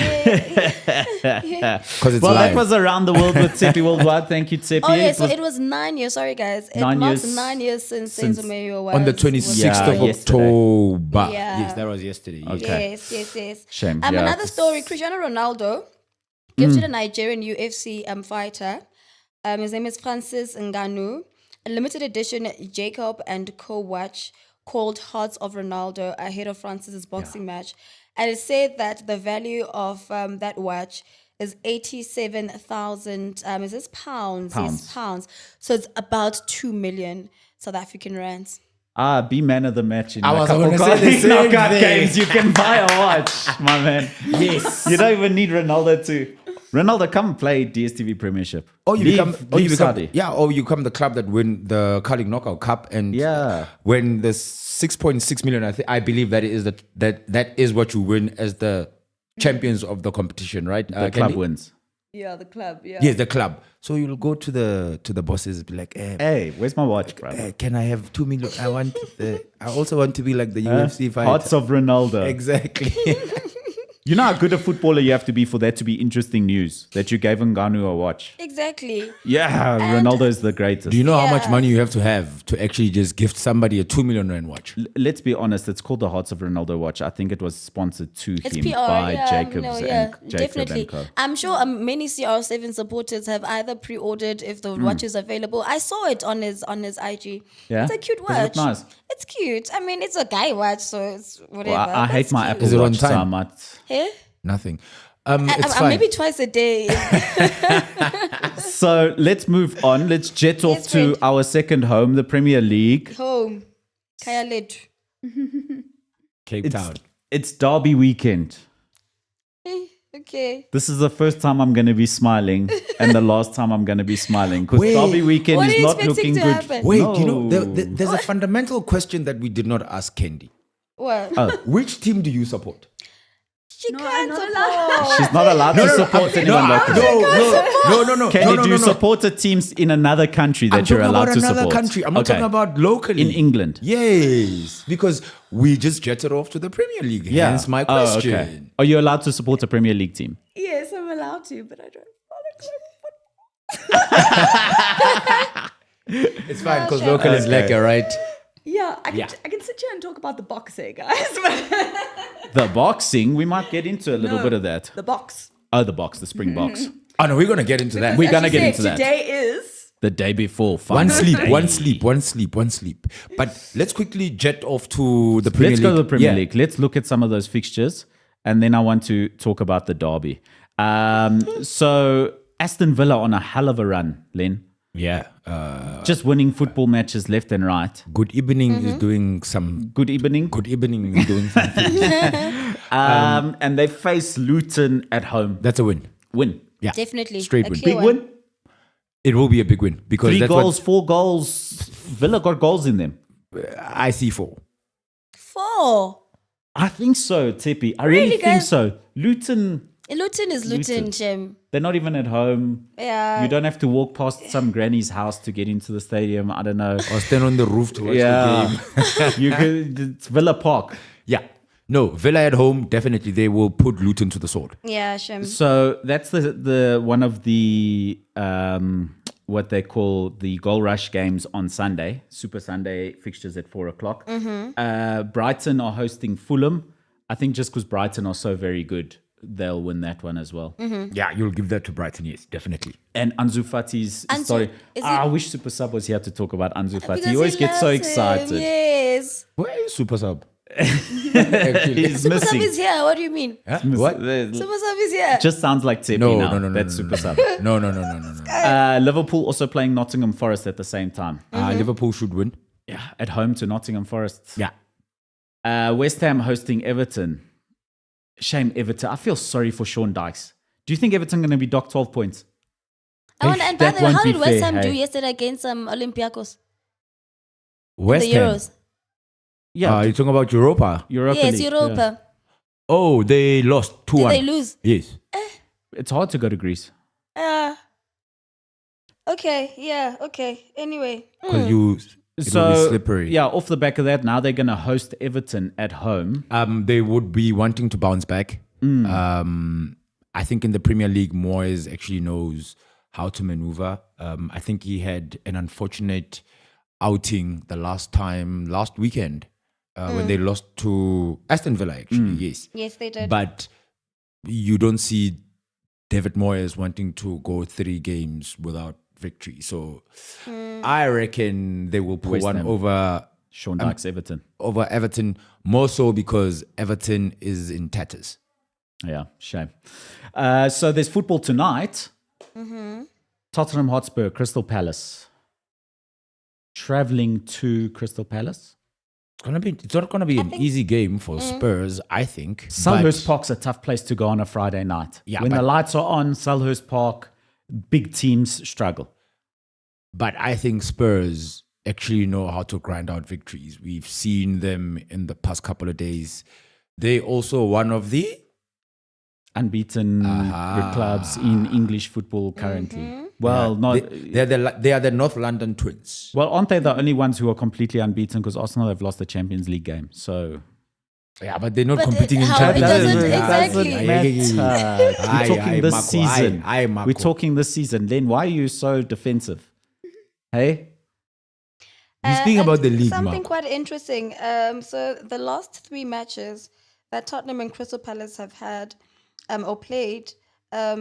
it's Well, live. that was Around the World with Tsepi Worldwide. Thank you, Tsepi. Oh yeah, It so was- it was 9 years. Sorry, guys. It 9 marks years 9 years since since- Senzo Mayo was on the 26th Yeah, of yesterday. October. Yeah. Yes, that was yesterday. Yes. Okay. Yes. Shame. Yeah, Another it's- story: Cristiano Ronaldo gifted a Nigerian UFC fighter. His name is Francis Ngannou. A limited edition Jacob and Co watch called Hearts of Ronaldo ahead of Francis's boxing match, and it said that the value of that watch is 87,000. Is this pounds? Yes, pounds. So it's about 2 million South African rands. Be man of the match in I a was couple gonna say the of same knockout thing. games. You can buy a watch, my man. Yes. You don't even need Ronaldo to. Ronaldo, come play DStv Premiership. Or you become Saudi. or you become the club that win the Curling Knockout Cup and Yeah. when the 6.6 million, I believe that is that is what you win as the champions of the competition, right? The club wins. Yeah, the club. Yeah. Yes, the club. So you'll go to the bosses, be like, Hey, where's my watch, brother? can I have 2 million? I also want to be like the UFC fighter. Hearts of Ronaldo. Exactly. You know how good a footballer you have to be for that to be interesting news that you gave Ngannou a watch. Exactly. Yeah, Ronaldo is the greatest. Do you know how much Yeah. money you have to actually just gift somebody a 2 million rand watch? Let's be honest, it's called the Hearts of Ronaldo watch. I think it was sponsored to It's him PR, by yeah, Jacobs no, and yeah, Jacob definitely. and Co. I'm sure many CR7 supporters have either pre-ordered if the watch is available. I saw it on his IG. Yeah? It's a cute Does it look watch. nice? It's cute. I mean, it's a guy watch, so it's whatever. Well, I hate That's my cute. Apple Is it on Watch, so I time? might. Hey? Nothing. It's fine. Maybe twice a day. So let's move on. Let's jet off Yes, to friend. our second home, the Premier League. Home. Kaya Ledu. Cape Town. It's Derby weekend. Okay. This is the first time I'm going to be smiling and the last time I'm going to be smiling because Wait. Derby weekend What are is you not expecting looking to good. happen? Wait, No. you know, there's a fundamental question that we did not ask Candy. What? Which team do you support? She No, can't I'm not support. She's not allowed to support anyone locally. No. Kenny, do you support a teams in another country that I'm you're talking allowed about to another support? country. I'm not Okay. talking about locally. In England. Yes, because we just jetted off to the Premier League. Yeah. Hence my Oh, question. okay. Are you allowed to support a Premier League team? Yes, I'm allowed to, but I don't follow. It's fine because Okay. local is Okay. lekker, right? Yeah, I can Yeah. I can sit here and talk about the boxing, guys. But The boxing, we might get into a little No, bit of that. the box. Oh, the box, the spring box. Oh no, we're gonna get into that. We're As gonna you get said, into that. Today is The day before. one final sleep, day. one sleep. But let's quickly jet off to the Premier Let's League. go to the Premier Yeah. League. Let's look at some of those fixtures, and then I want to talk about the derby. So Aston Villa on a hell of a run, Len. Yeah. Just winning football matches left and right. Good evening is doing some. Good evening. Good evening is doing something. And they face Luton at home. That's a win. Win. Yeah, Definitely. straight A win. clear Big one. win. It will be a big win because 3 that's goals, 4 goals. Villa got goals in them. what I see for. 4. I think so, Tsepi. I Really, really think guys? so. Luton, Luton is Luton, Shem. they're not even at home. Yeah. You don't have to walk past some granny's house to get into the stadium. I don't know. Or stand on the roof to watch the game. You could, it's Villa Park. Yeah. No, Villa at home, definitely they will put Luton to the sword. Yeah, Shem. So that's the one of the what they call the goal rush games on Sunday, Super Sunday fixtures at 4:00. Brighton are hosting Fulham. I think just because Brighton are so very good, they'll win that one as well. Yeah, you'll give that to Brighton, yes, definitely. And Ansu Fati's story. is I wish Super Sub was here to talk about Ansu Fati. Because He always gets so loves him, excited. Yes. Where is Super Sub? Actually. He's Super Sub missing. is here. What do you mean? Huh? What? Super Sub is here. Just sounds like Tsepi No, now. no. That's Super Sub. No. Liverpool also playing Nottingham Forest at the same time. Liverpool should win. Yeah, at home to Nottingham Forest. Yeah. West Ham hosting Everton. Shame Everton. I feel sorry for Sean Dykes. Do you think Everton going to be docked 12 points? I wonder, and by that the way, won't how be did West fair, Ham do hey? yesterday against Olympiacos? West The Ham. Euros. Yeah, You're talking about Europa? Europa Yes, League, Europa. Oh, they lost 2-1. Did they lose? Yes. Yeah. It's hard to go to Greece. Okay, yeah, okay. Anyway. Because it will be slippery. yeah, off the back of that, now they're going to host Everton at home. They would be wanting to bounce back. I think in the Premier League, Moyes actually knows how to maneuver. I think he had an unfortunate outing last weekend when they lost to Aston Villa, actually, yes. Yes, they did. But you don't see David Moyes wanting to go 3 games without victory. So I reckon they will pull West one Ham. over Sean Dykes, Everton. Everton, more so because Everton is in tatters. Yeah, shame. So there's football tonight. Tottenham Hotspur, Crystal Palace. Traveling to Crystal Palace. It's not going to be an easy game for Spurs, I think. Selhurst but- Park's a tough place to go on a Friday night. Yeah, when the but- lights are on, Selhurst Park, big teams struggle. But I think Spurs actually know how to grind out victories. We've seen them in the past couple of days. They also one of the Unbeaten clubs in English football currently. Well, they are the North London Twins. well, aren't they the only ones who are completely unbeaten? Because Arsenal have lost the Champions League game. So Yeah, but they're not But competing in how- Champions it doesn't- League. exactly. We're talking this season. Aye, We're Marco. talking this season. Len, why are you so defensive? Hey? We're speaking and about the league, Something Marco. quite interesting. So the last 3 matches that Tottenham and Crystal Palace have had or played,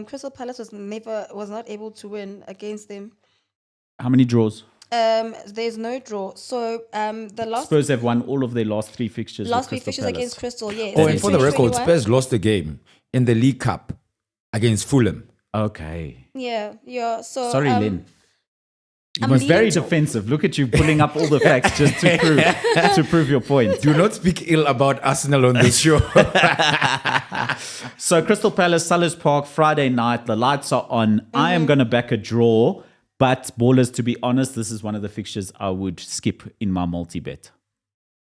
Crystal Palace was not able to win against them. How many draws? There's no draw. So the last Spurs have won all of their last 3 fixtures. with 3 Crystal fixtures Palace. against Crystal, yes. Oh, and for the record, 2021. Spurs lost the game in the League Cup against Fulham. Okay. Yeah. So Sorry, Len. You I'm was very leaning to- defensive. Look at you pulling up all the facts just to prove your point. Do not speak ill about Arsenal on this show. So Crystal Palace, Selhurst Park, Friday night. The lights are on. I am going to back a draw. But ballers, to be honest, this is one of the fixtures I would skip in my multi-bet.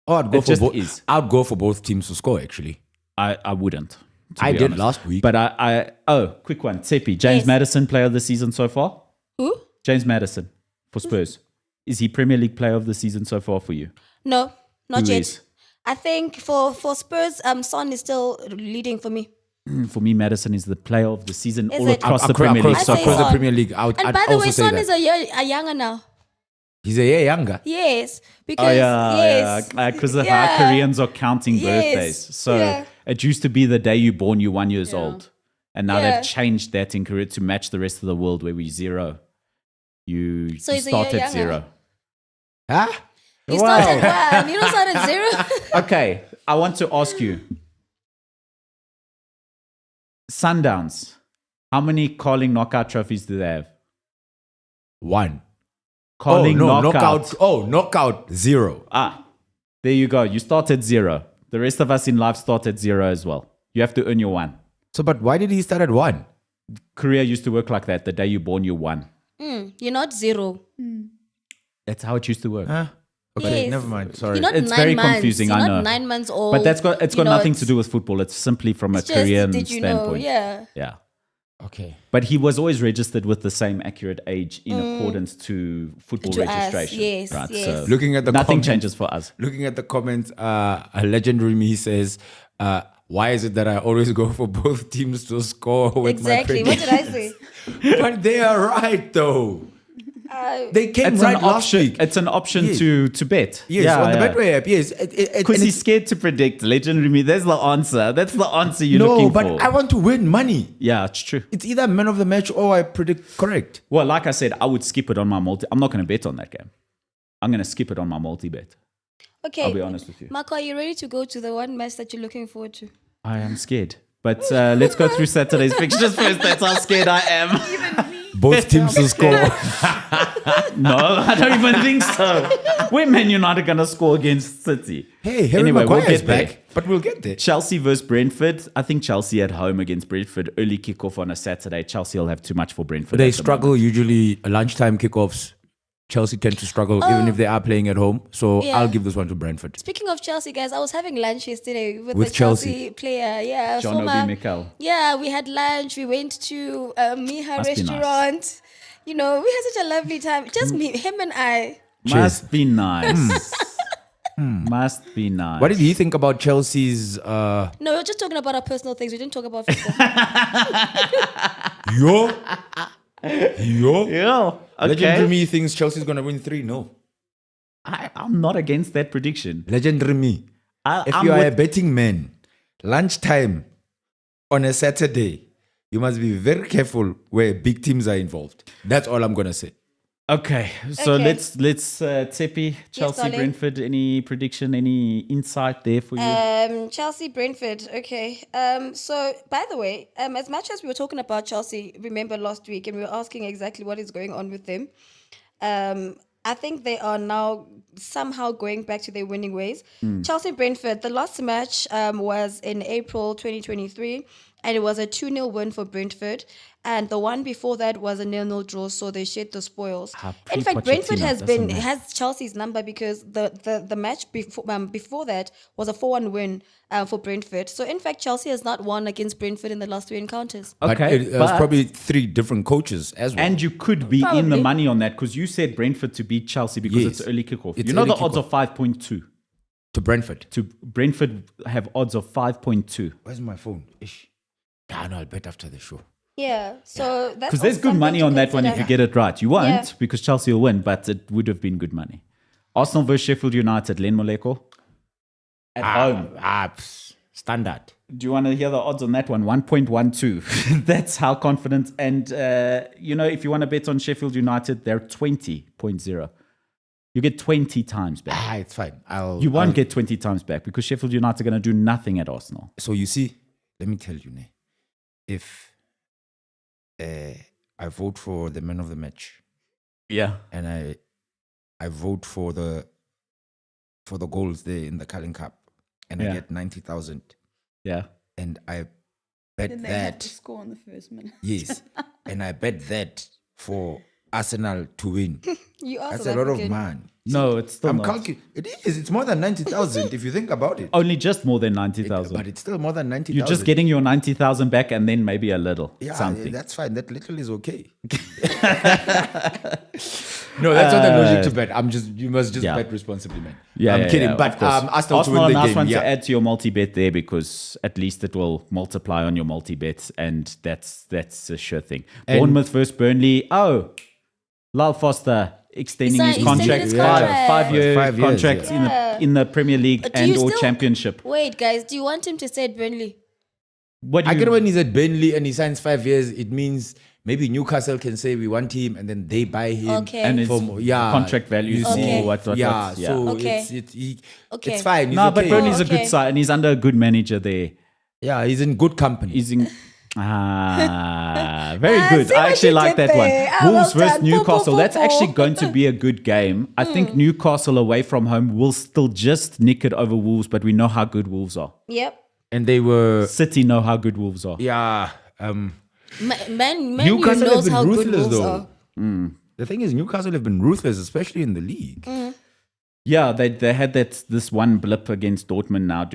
Oh, I'd go It for just both. is. I'd go for both teams to score. Actually, I wouldn't. to I be did honest. last week. But quick one. Tsepi, James Yes. Maddison, player of the season so far? who? James Maddison for Spurs. Is he Premier League player of the season so far for you? No, not Who yet. is? I think for Spurs, Son is still leading for me. For me, Maddison is the player of the season Is all it? across the Across- Premier League across- so I say across far. the Son. Premier League, And I'd by the also way, say Son that. is a younger now. He's a year younger. Yes, because Oh yeah, yes, because of Yeah. how Koreans are counting Yes. birthdays. So Yeah. it used to be the day you born, you're 1 year old, and now Yeah. they've changed that in Korea to match the rest of the world where we 0. You So he's a start year at younger. 0. Huh? you start at 1. You don't start at 0. Okay, I want to ask you, Sundowns. How many Carling knockout trophies do they have? 1. Carling knockout. Oh, knockout 0. There you go. You start at 0. The rest of us in life start at 0 as well. You have to earn your 1. So, but why did he start at 1? Korea used to work like that. The day you born, you 1. You're not 0. That's how it used to work. Huh? Okay, Yes. never mind. Sorry. You're not It's 9 very months. confusing, You're I not know. 9 months old. But it's got you know, nothing to do with football. It's simply from a it's just, Korean did you standpoint. know? Yeah. Yeah. Okay. But he was always registered with the same accurate age in accordance to football To us, registration. yes, right? yes. So Looking at the nothing comments- changes for us. Looking at the comments, a legendary me says, why is it that I always go for both teams to score with Exactly. my What did I say? But they are right, though. They came It's right an last option. week. It's an option Yes. to bet. Yes, on the Betway app. Yes, Because he's scared to predict. Legendary me. There's the answer. That's the answer you're no, looking but for. I want to win money. Yeah, it's true. It's either man of the match or I predict correct. Well, like I said, I would skip it on my multi. I'm not going to bet on that game. I'm going to skip it on my multi bet. Okay. I'll be honest with you. Marco, are you ready to go to the one match that you're looking forward to? I am scared. But let's go through Saturday's fixtures first. That's how scared I am. Both teams to score. No, I don't even think so. When Man United going to score against City? Hey, Harry Anyway, we'll Maguire's get there. back, but we'll get there. Chelsea versus Brentford. I think Chelsea at home against Brentford. Early kickoff on a Saturday. Chelsea will have too much for Brentford. They at the struggle moment. usually lunchtime kickoffs. Chelsea tend to struggle even if they are playing at home. So Yeah. I'll give this one to Brentford. Speaking of Chelsea, guys, I was having lunch yesterday with With the Chelsea Chelsea. player. Yeah, John former- Obi Mikel. Yeah, we had lunch. We went to Miha Must be nice. restaurant. You know, we had such a lovely time. Just me, him and I. Must be nice. Must be nice. What did you think about Chelsea's No, we were just talking about our personal things. We didn't talk about football. yo? Yeah. Legendary Okay. me thinks Chelsea's gonna win 3-0. I'm not against that prediction. Legendary me. If I'm you are a with- betting man, lunchtime on a Saturday, you must be very careful where big teams are involved. That's all I'm gonna say. Okay, so Okay. let's Tsepi, Chelsea, darling. Brentford. Any prediction? Any insight there for you? Chelsea, Brentford. Okay. So, by the way, as much as we were talking about Chelsea, remember last week, and we were asking exactly what is going on with them. I think they are now somehow going back to their winning ways. Chelsea, Brentford. The last match was in April 2023, and it was a 2-0 win for Brentford. And the one before that was a 0-0 draw, so they shared the spoils. In fact, Brentford has Chelsea's number because the match before that was a 4-1 win for Brentford. So in fact, Chelsea has not won against Brentford in the last 3 encounters. But Okay, it was but- probably 3 different coaches as well. And you could be in the Probably. money on that because you said Brentford to beat Chelsea because Yes. it's early kickoff. It's You know early the odds kickoff. of 5.2. to Brentford. To Brentford have odds of 5.2. Where's my phone? Ish. Yeah, no, I'll bet after the show. Yeah, so that's Because there's also good money something on to that one if you consider. get it right. You won't Yeah. because Chelsea will win, but it would have been good money. Arsenal versus Sheffield United, Len Moleko. At home. Standard. Do you want to hear the odds on that one? 1.12. That's how confident. And, if you want to bet on Sheffield United, they're 20.0. You get 20 times back. It's fine. You won't get 20 times back because Sheffield United are going to do nothing at Arsenal. So you see, let me tell you, ne, if I vote for the man of the match Yeah. and I vote for the goals there in the Carling Cup and I Yeah. get 90,000 Yeah. and I bet Then they have that to score in the first minute. yes, and I bet that for Arsenal to win. You are That's South a lot of African. man. No, it's still not. It is. It's more than 90,000 if you think about it. Only just more than But 90,000. it's still more than 90,000. You're just getting your 90,000 back and then maybe a little something. That's fine. That little is okay. No, that's not the logic to bet. You must just Yeah. bet responsibly, man. Yeah, I'm yeah, kidding. yeah, But of course. Arsenal to Arsenal, win a the nice game. one Yeah. to add to your multi-bet there because at least it will multiply on your multi-bets and that's a sure thing. And- Bournemouth versus Burnley. Oh, Lyle Foster extending He his extended contract. his contract. Five-year 5 years, contract yeah. in the Premier League But do you and or still- Championship. Wait, guys, do you want him to stay at Burnley? What do I you, get when he's at Burnley and he signs 5 years, it means maybe Newcastle can say we want him and then they buy him. Okay. and his for contract value you is see. more what. Yeah, so Okay. it's fine. He's No, but okay. Burnley's a okay. good side and he's under a good manager there. Yeah, he's in good company. He's in. Very good. see I what actually you like did that one. there. Ah, Wolves well versus done. Newcastle. That's Poo. actually going to be a good game. I think Newcastle away from home will still just nick it over Wolves, but we know how good Wolves are. Yep. And they were, City know how good Wolves are. yeah. Man Newcastle knows has been how good ruthless Wolves though. are. The thing is, Newcastle have been ruthless, especially in the league. Yeah, they had this one blip against Dortmund now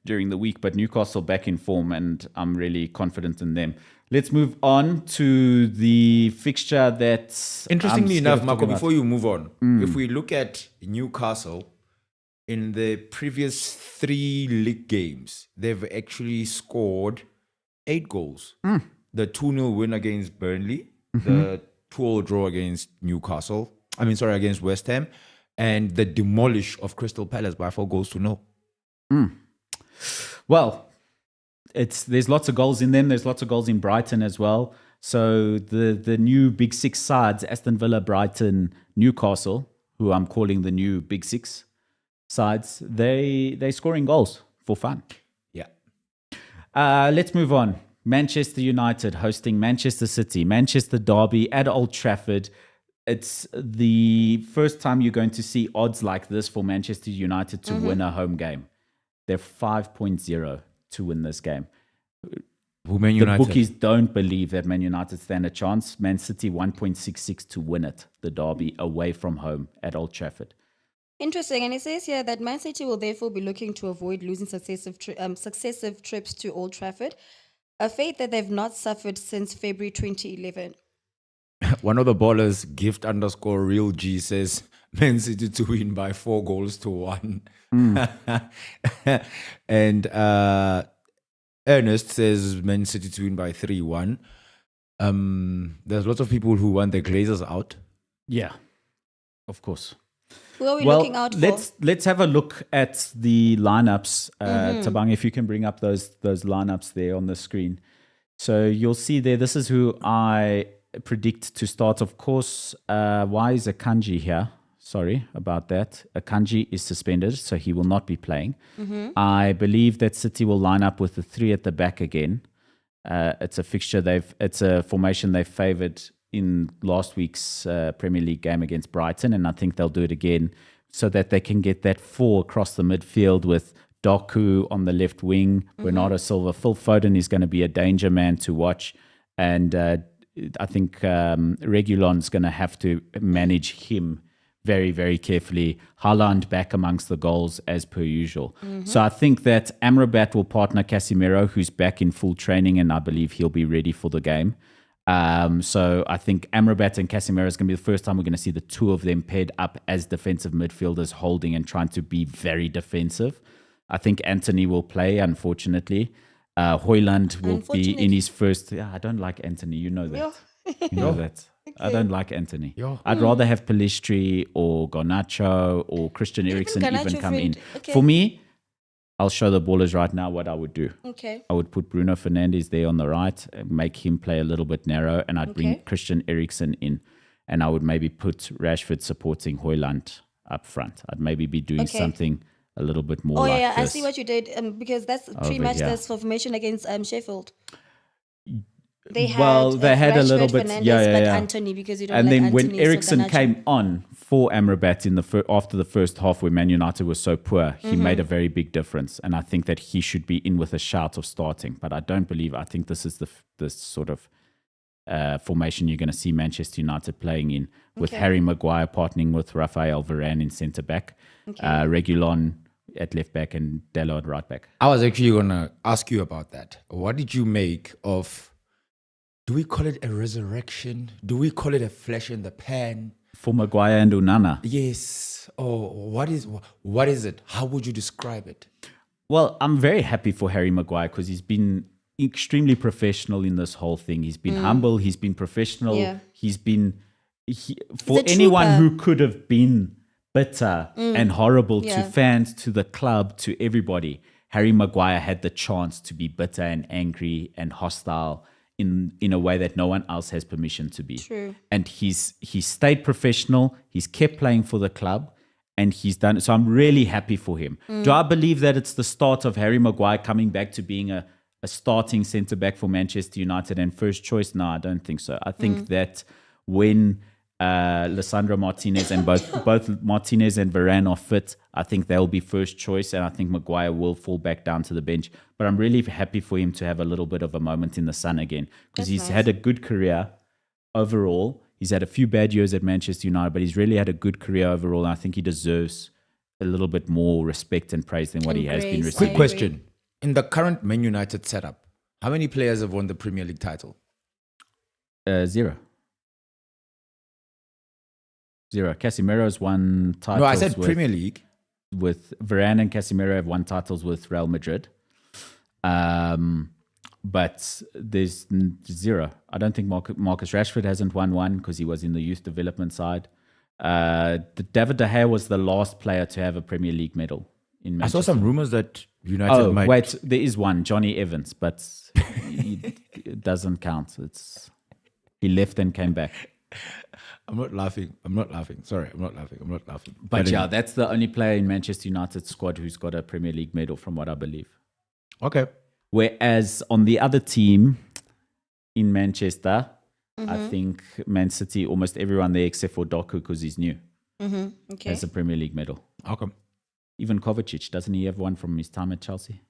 during the week, but Newcastle back in form, and I'm really confident in them. Let's move on to the fixture that's Interestingly enough, Marco, about. before you move on, if we look at Newcastle, in the previous 3 league games, they've actually scored 8 goals. The 2-0 win against Burnley, the 2-2 draw against against West Ham, and the demolish of Crystal Palace by 4 goals to 0. Well, there's lots of goals in them. There's lots of goals in Brighton as well. So the new Big Six sides, Aston Villa, Brighton, Newcastle, who I'm calling the new Big Six sides, they're scoring goals for fun. Yeah. Let's move on. Manchester United hosting Manchester City, Manchester Derby at Old Trafford. It's the first time you're going to see odds like this for Manchester United to win a home game. They're 5.0 to win this game. Man The bookies don't believe that Man United stand a chance. Man City 1.66 to win it, the Derby, away from home at Old Trafford. Interesting, and it says here that Man City will therefore be looking to avoid losing successive trips to Old Trafford, a fate that they've not suffered since February 2011. One of the ballers, gift_real G, says Man City to win by 4 goals to 1. And Ernest says Man City to win by 3-1. There's lots of people who want the Glazers out. Yeah, of course. Who are we looking out for? Let's have a look at the lineups. Tabang, if you can bring up those lineups there on the screen. So you'll see there, this is who I predict to start. Of course, why is Akanji here? Sorry about that. Akanji is suspended, so he will not be playing. I believe that City will line up with the 3 at the back again. It's a fixture it's a formation they favoured in last week's Premier League game against Brighton, and I think they'll do it again so that they can get that 4 across the midfield with Doku on the left wing, Bernardo Silva. Phil Foden is going to be a danger man to watch, and I think Reguilon's going to have to manage him very, very carefully. Haaland back amongst the goals as per usual. So I think that Amrabat will partner Casemiro, who's back in full training, and I believe he'll be ready for the game. So I think Amrabat and Casemiro is going to be the first time we're going to see the 2 of them paired up as defensive midfielders, holding and trying to be very defensive. I think Anthony will play, unfortunately. Højlund will be in his first... Yeah, I don't like Anthony, you know that. You know that. Okay. I don't like Anthony. I'd rather have Pellistri or Garnacho or Christian Eriksen even come in. Okay. For me, I'll show the ballers right now what I would do. Okay. I would put Bruno Fernandes there on the right, make him play a little bit narrow, and I'd bring Christian Eriksen in, and I would maybe put Rashford supporting Højlund up front. I'd maybe be doing something a little bit more like this. I see what you did, because that's pretty much this formation against Sheffield. They had Rashford, a little bit, Fernandes, but Anthony, because you don't and like then Anthony. When Eriksen came on for Amrabat after the first half, where Man United was so poor, he made a very big difference, and I think that he should be in with a shout of starting. But I think this is the sort of formation you're going to see Manchester United playing in, with Harry Maguire partnering with Rafael Varane in centre back, Reguilon at left back, and Delo at right back. I was actually going to ask you about that. What did you make of? Do we call it a resurrection? Do we call it a flash in the pan? For Maguire and Onana? Yes. Oh, what is it? How would you describe it? Well, I'm very happy for Harry Maguire because he's been extremely professional in this whole thing. He's been humble. He's been professional. Yeah. For anyone who could have been bitter and horrible to fans, to the club, to everybody, Harry Maguire had the chance to be bitter and angry and hostile in a way that no one else has permission to be. True. And he's stayed professional. He's kept playing for the club, and he's done it. So I'm really happy for him. Do I believe that it's the start of Harry Maguire coming back to being a starting centre-back for Manchester United and first choice? No, I don't think so. I think that when Lissandro Martinez and both Martinez and Varane are fit, I think they'll be first choice, and I think Maguire will fall back down to the bench. But I'm really happy for him to have a little bit of a moment in the sun again, because he's had a good career overall. He's had a few bad years at Manchester United, but he's really had a good career overall, and I think he deserves a little bit more respect and praise than what he has been Embrace. receiving. Quick question. In the current Man United setup, how many players have won the Premier League title? 0. Casemiro's won titles. No, I said with, Premier League. with Varane and Casemiro have won titles with Real Madrid. But there's 0. I don't think Marcus Rashford hasn't won one because he was in the youth development side. David De Gea was the last player to have a Premier League medal in I Manchester. saw some rumors that United might. Wait, there is one, Johnny Evans, but it doesn't count. He left and came back. I'm not laughing. Sorry, I'm not laughing. But yeah, that's the only player in Manchester United squad who's got a Premier League medal, from what I believe. Okay. Whereas on the other team in Manchester, I think Man City, almost everyone there except for Doku, because he's new, Okay. has a Premier League medal. Okay. Even Kovacic, doesn't he have one from his time at Chelsea?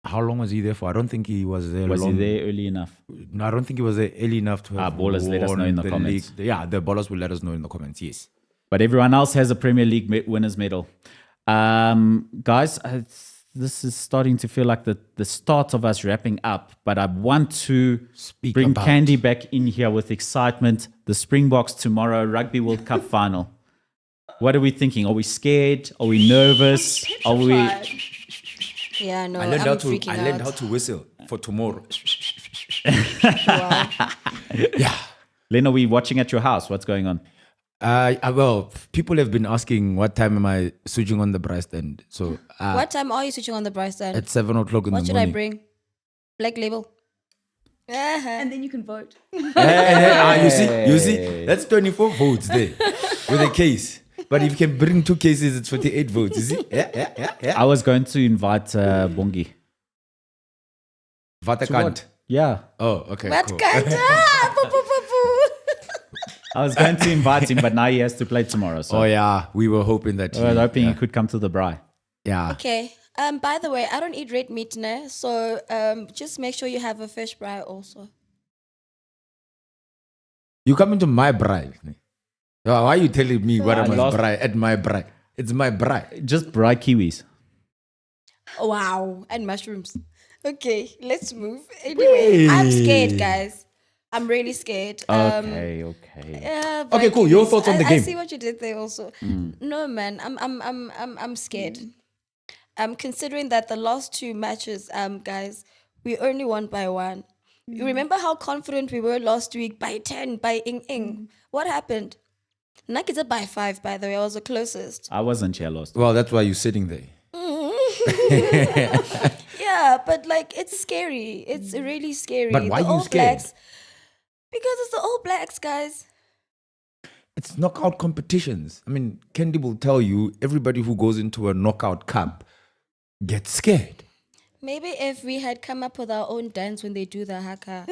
How long was he there for? I don't think he was there Was long. he there early enough? No, I don't think he was there early enough to have ballers, let us know won in the comments. league. Yeah, the ballers will let us know in the comments, yes. But everyone else has a Premier League winners medal. Guys, this is starting to feel like the start of us wrapping up, but I want to bring about- Candy back in here with excitement. The Springboks tomorrow, Rugby World Cup final. What are we thinking? Are we scared? Are we nervous? Are we... Yeah, no, I I'm learned freaking how out. to whistle for tomorrow. Wow. Yeah. Len, are we watching at your house? What's going on? Well, people have been asking what time am I switching on the braai stand. So What time are you switching on the braai stand? at 7 o'clock in What the should I morning. bring? Black label. And then you can vote. You see, that's 24 votes there with a case. But if you can bring 2 cases, it's 48 votes. You see? Yeah. I was going to invite Bongi. Vatakant. Yeah. Oh, okay. What cool. kind of? I was going to invite him, but now he has to play tomorrow. So Oh, yeah. We were hoping that. I was hoping he could come to the braai. Yeah. Okay. By the way, I don't eat red meat, ne? So just make sure you have a fish braai also. You come into my braai. Why are you telling me what I must lost- braai at my braai? It's my braai. Just braai kiwis. Wow. And mushrooms. Okay, let's move. Anyway, I'm scared, guys. I'm really scared. Okay. Yeah, Okay, cool. Your Vikings. thoughts on the I game? see what you did there also. No, man, I'm scared. Considering that the last 2 matches, guys, we only won by 1. You remember how confident we were last week by 10, by Ing. What happened? Nakita by 5, by the way. I was the closest. I wasn't here last. Well, that's why you're sitting there. Yeah, but like it's scary. It's really scary. But why The you All scared? Blacks, because it's the All Blacks, guys. It's knockout competitions. I mean, Kendi will tell you everybody who goes into a knockout cup gets scared. Maybe if we had come up with our own dance when they do the haka.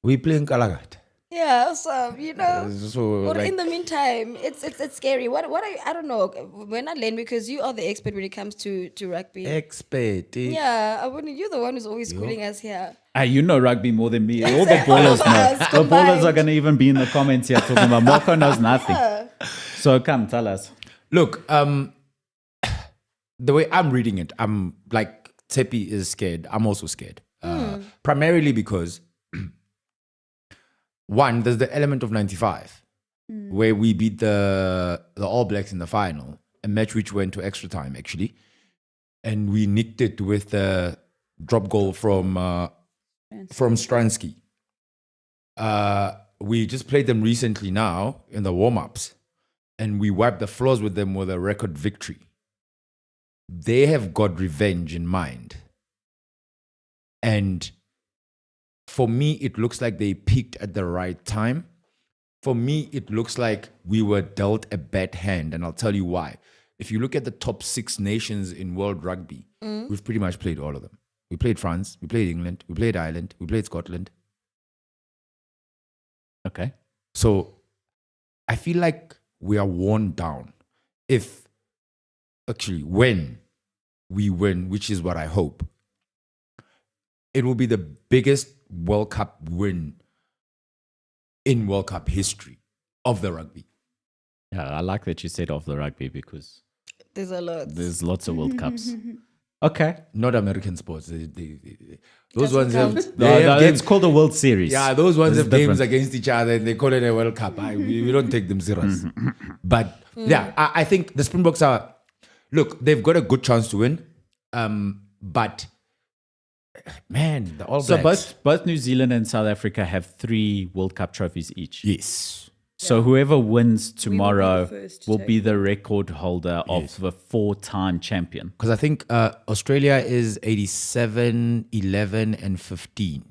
We playing Kalagat. Yeah, so you know. So But like, in the meantime, it's scary. What I don't know. We're not Len because you are the expert when it comes to rugby. expert. Yeah, I wouldn't. You're the one who's always schooling us here. You know rugby more than me. All the ballers know. Us The ballers combined. are going to even be in the comments here talking about Moko knows nothing. So come, tell us. Look, the way I'm reading it, I'm like Tsepi is scared. I'm also scared. Primarily because one, there's the element of 95 where we beat the All Blacks in the final, a match which went to extra time actually, and we nicked it with a drop goal from Stransky. We just played them recently now in the warm-ups, and we wiped the floors with them with a record victory. They have got revenge in mind. And for me, it looks like they peaked at the right time. For me, it looks like we were dealt a bad hand, and I'll tell you why. If you look at the top 6 nations in world rugby, we've pretty much played all of them. We played France, we played England, we played Ireland, we played Scotland. Okay. So I feel like we are worn down. When we win, which is what I hope, it will be the biggest World Cup win in World Cup history of the rugby. Yeah, I like that you said of the rugby because There's a lot. There's lots of World Cups. Okay. Not American sports. Those Doesn't ones have, count. they have It's games. called a World Series. Yeah, those ones This have is games different. against each other and they call it a World Cup. We don't take them serious. But yeah, I think the Springboks are, look, they've got a good chance to win. But man, the All So Blacks. both New Zealand and South Africa have 3 World Cup trophies each. Yes. So whoever wins tomorrow first to will take be the record holder of the 4-time champion. Because I think Australia is 87, 11, and 15.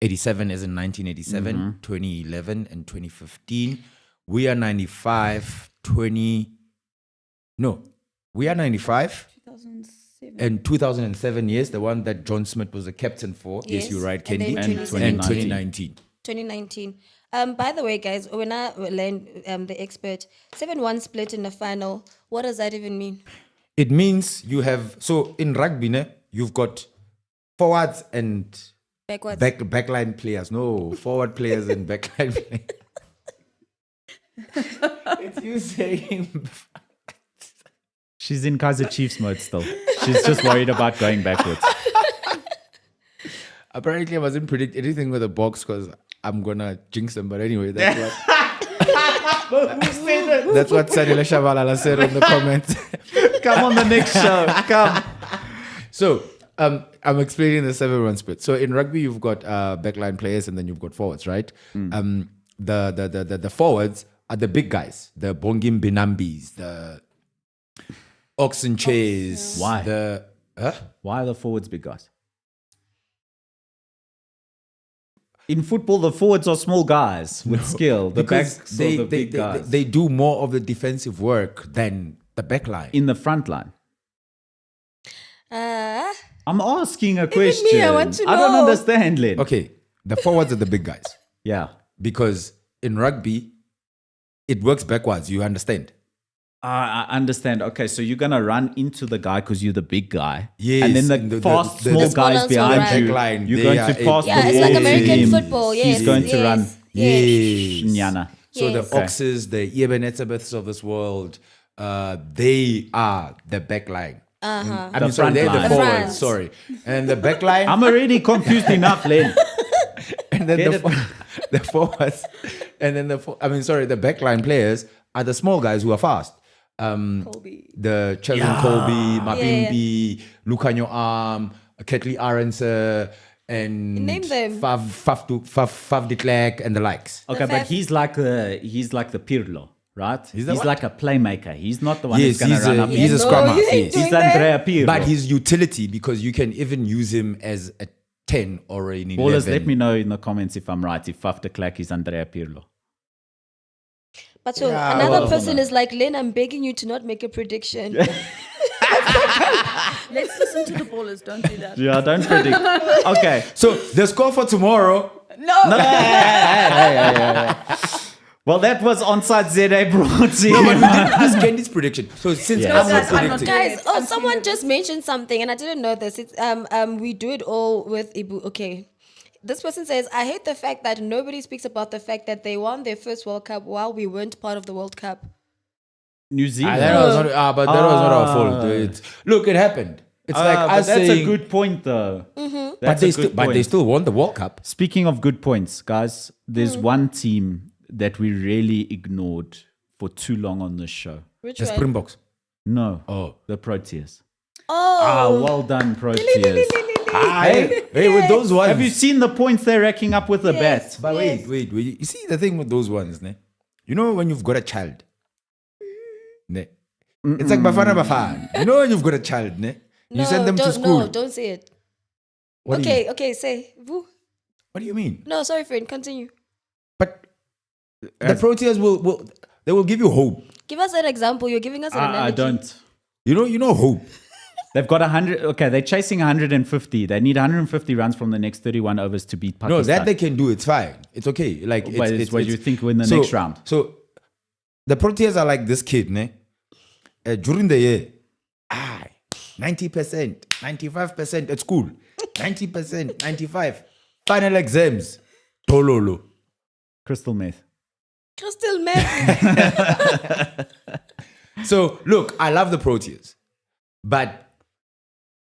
87 is in 1987, 2011, and 2015. We are 95, 20. No, we are 95. 2007. And 2007, yes, the one that John Smith was the captain for. Yes, Yes. you're right, And Candy. then And 2019. 2019. By the way, guys, when I learned the expert 7-1 split in the final, what does that even mean? It means you have, so in rugby, you've got forwards and Backwards. backline players. No, forward players and backline players. It's you saying. She's in Kaiser Chiefs mode still. She's just worried about going backwards. Apparently, I wasn't predict anything with a box because I'm gonna jinx them. But anyway, that's what. That's what Sanila Shabalala said in the comments. Come on the next show. Come. So I'm explaining the 7-1 split. So in rugby, you've got backline players and then you've got forwards, right? The forwards are the big guys, the Bongim Binambis, the Oxen Chase. Why? The Why are the forwards big guys? In football, the forwards are small guys with skill. The because backs are the big guys. they do more of the defensive work than the backline. In the front line. Uh, I'm asking a question. me, I want to I don't know. understand, Len. Okay, the forwards are the big guys Yeah. because in rugby, it works backwards. You understand? I understand. Okay, so you're going to run into the guy because you're the big guy. Yes, And then and the fast, small the small guys ones will behind run. you, Backline, you're they going are to pass yeah, the it's ball like to American him. football. Yes, He's going to yes, run. Yes. Nyana. So Yes. the Oxes, the Ebenezabeths of this world, they are the backline. I The mean, sorry, front they're line. the The forwards. front. Sorry, and the backline, I'm already confused enough, Len. and then Get the forwards, and then the backline players are the small guys who are fast. Colby. The Chelsea Colby, Mapimpi, Lucanio Arm, Ketley Aronson, and Name them. Fav de Klerk and the likes. Okay, but fact- he's like the Pirlo, right? He's the what? like a playmaker. He's not the one Yes, who's going to run up. he's a No, scrummer. you ain't Yes. doing He's that. Andrea Pirlo. But his utility, because you can even use him as a 10 or an 11. Ballers, let me know in the comments if I'm right. If Faf de Klerk is Andrea Pirlo. But so Yeah, another well, person is like, Lynn, I'm begging you to not make a prediction. Let's listen to the ballers. Don't do that. Yeah, don't predict. Okay. So the score for tomorrow. Well, that was ONSIDE ZA brought to you. No, but we didn't ask Candy's prediction. So since Yeah. I'm not Guys, I'm not predicting, Guys, I'm someone feeling just mentioned something and I didn't know this. It's we do it all with Ibu. Okay. This person says, I hate the fact that nobody speaks about the fact that they won their first World Cup while we weren't part of the World Cup. New but Zealand. that was not our fault. Look, it happened. It's like but us that's saying, a good point, though. Mm-hmm. but they still won the World Cup. Speaking of good points, guys, there's one team that we really ignored for too long on this show. Which The one? Springboks. No. Oh. The Proteas. Oh. Well done, Proteas. Hey, with those ones. Have you seen the points they're racking up with the Yes. bat? But wait. You see the thing with those ones, ne? You know when you've got a child, ne? It's like Bafana. You know when you've got a child, ne? You send them to school. No, don't say it. What do you- Okay, say. Woo. What do you mean? No, sorry, friend. Continue. But the Proteas will give you hope. Give us an example. You're giving us an analogy. I don't. You know hope. They've got 100. Okay, they're chasing 150. They need 150 runs from the next 31 overs to beat Pakistan. No, that they can do. It's fine. It's okay. Like But it's what you think win the next round. So the Proteas are like this kid, ne? During the year, 90%, 95% at school, 90%, 95%. Final exams, Tololo. Crystal meth. Crystal meth. So look, I love the Proteas, but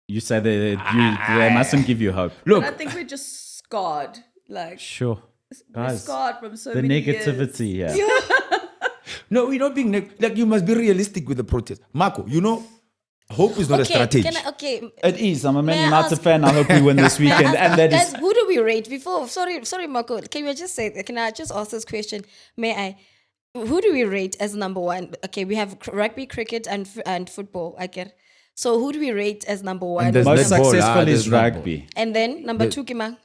You say they mustn't give you hope. look, But I think we're just scarred. Like, Sure. we're Guys, scarred from so the many negativity, years. yeah. no, we're not being like you must be realistic with the Proteas. Marco, you know, hope is not a strategy. It is. I'm a Man May I United ask- fan. I hope we win this May I weekend. ask- And that guys, is. who do we rate before? Sorry, Marco. Can I just ask this question? May I? Who do we rate as number one? Okay, we have rugby, cricket, and football. I get. So who do we rate as number one? there's Most netball, successful there's is netball. rugby. And then number two, Kimang.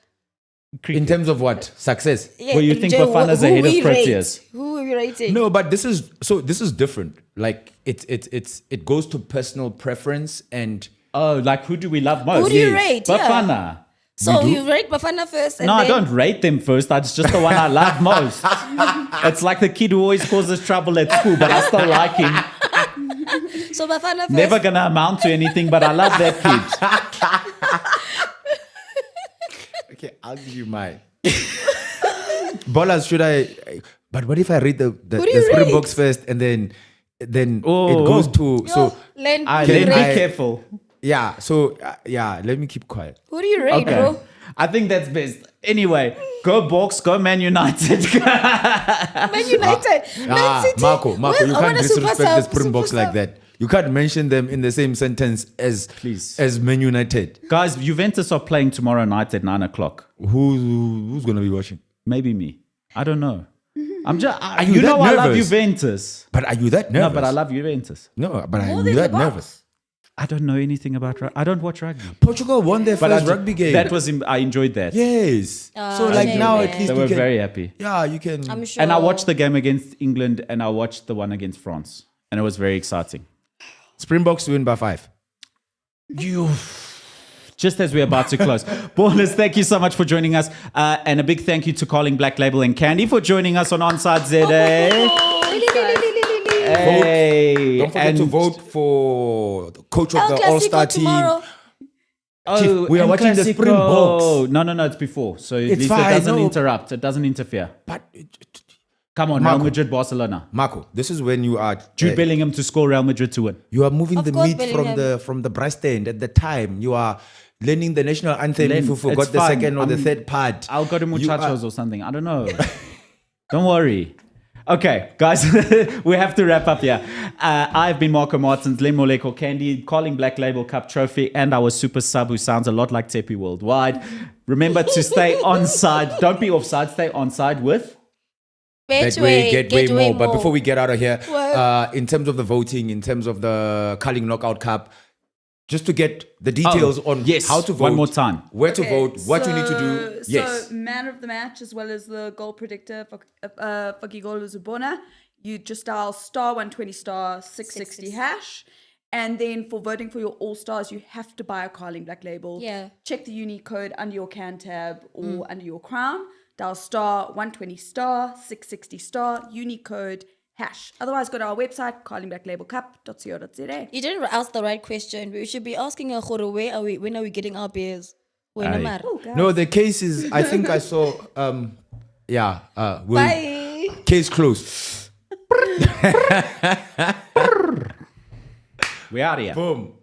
In terms of what success? Yeah, Well, you think Joe, Bafana's who ahead of we rate? Proteas? Who are we rating? No, but this is different. Like it goes to personal preference and Oh, like who do we love most? Who do you rate? Yeah. Bafana. So you rate Bafana first, and No, I then don't rate them first. That's just the one I love most. It's like the kid who always causes trouble at school, but I still like him. So Bafana first. Never gonna amount to anything, but I love that kid. okay, I'll give you mine. Ballers, should I? But what if I read the Who do you Springboks rate? first and then it Oh. goes to so Len, I who do you then be rate? careful. yeah so yeah. Let me keep quiet. Who do you rate, Okay. bro? I think that's best. Anyway, go Box, go Man United. Man United, Man City. Marco, Where's- you I want can't a super disrespect sub, the Springboks super like sub. that. You can't mention them in the same sentence as Please. as Man United. Guys, Juventus are playing tomorrow night at 9:00. Who's gonna be watching? Maybe me. I don't know. I'm just. you You that know I love nervous? Juventus. But are you that nervous? No, but I love Juventus. No, but are More you than that the nervous? Bucks. I don't know anything about rugby. I don't watch rugby. Portugal won their But first rugby game. That was. I enjoyed that. yes. so like shame, now man. at least They you were can. very happy. Yeah, you can. I'm sure. And I watched the game against England and I watched the one against France. And it was very exciting. Springboks win by 5. Just as we're about to close. Ballers, thank you so much for joining us. And a big thank you to Calling Black Label and Candy for joining us on ONSIDE ZA. Hey. Don't forget to and- vote for the coach of El the Clasico All-Star team. tomorrow. Oh, we are and watching the Clasico. Springboks. No, it's before. So at It's least fine, it doesn't no. interrupt. It doesn't interfere. But Come on, Marco. Real Madrid, Barcelona. Marco, this is when you are Jude Bellingham to score Real Madrid to win. you are moving Of the course, meat Bellingham. from the brass stand at the time. You are learning the national anthem Len, if you forgot it's the fine. second or the I'm- third part. I'll go to You are- Muchachos or something. I don't know. Don't worry. Okay, guys, we have to wrap up here. I've been Marco Martins, Len Moleko Candy, Calling Black Label Cup Trophy, and our super sub who sounds a lot like Tepi Worldwide. Remember to stay onside. Don't be offside. Stay onside with. Betway, get way more. But before we get out of here, What? in terms of the voting, in terms of the Culling Knockout Cup, just to get the details on yes, how to vote, one more time. where to Okay, vote, what you need to do. Yes. So, man of the match, as well as the goal predictor, Fakigolo Zubona, you just dial star 120 star 660 hash. And then for voting for your all stars, you have to buy a Carling Black Label. Yeah. Check the unique code under your can tab or under your crown. Dial star 120 star 660 star unique code hash. Otherwise, go to our website, carlingblackLabelcup.co.za. You didn't ask the right question. We should be asking a when are we getting our beers? When am I? Oh, guys. No, the case is, I think I saw, Bye. case closed. We are here. Boom.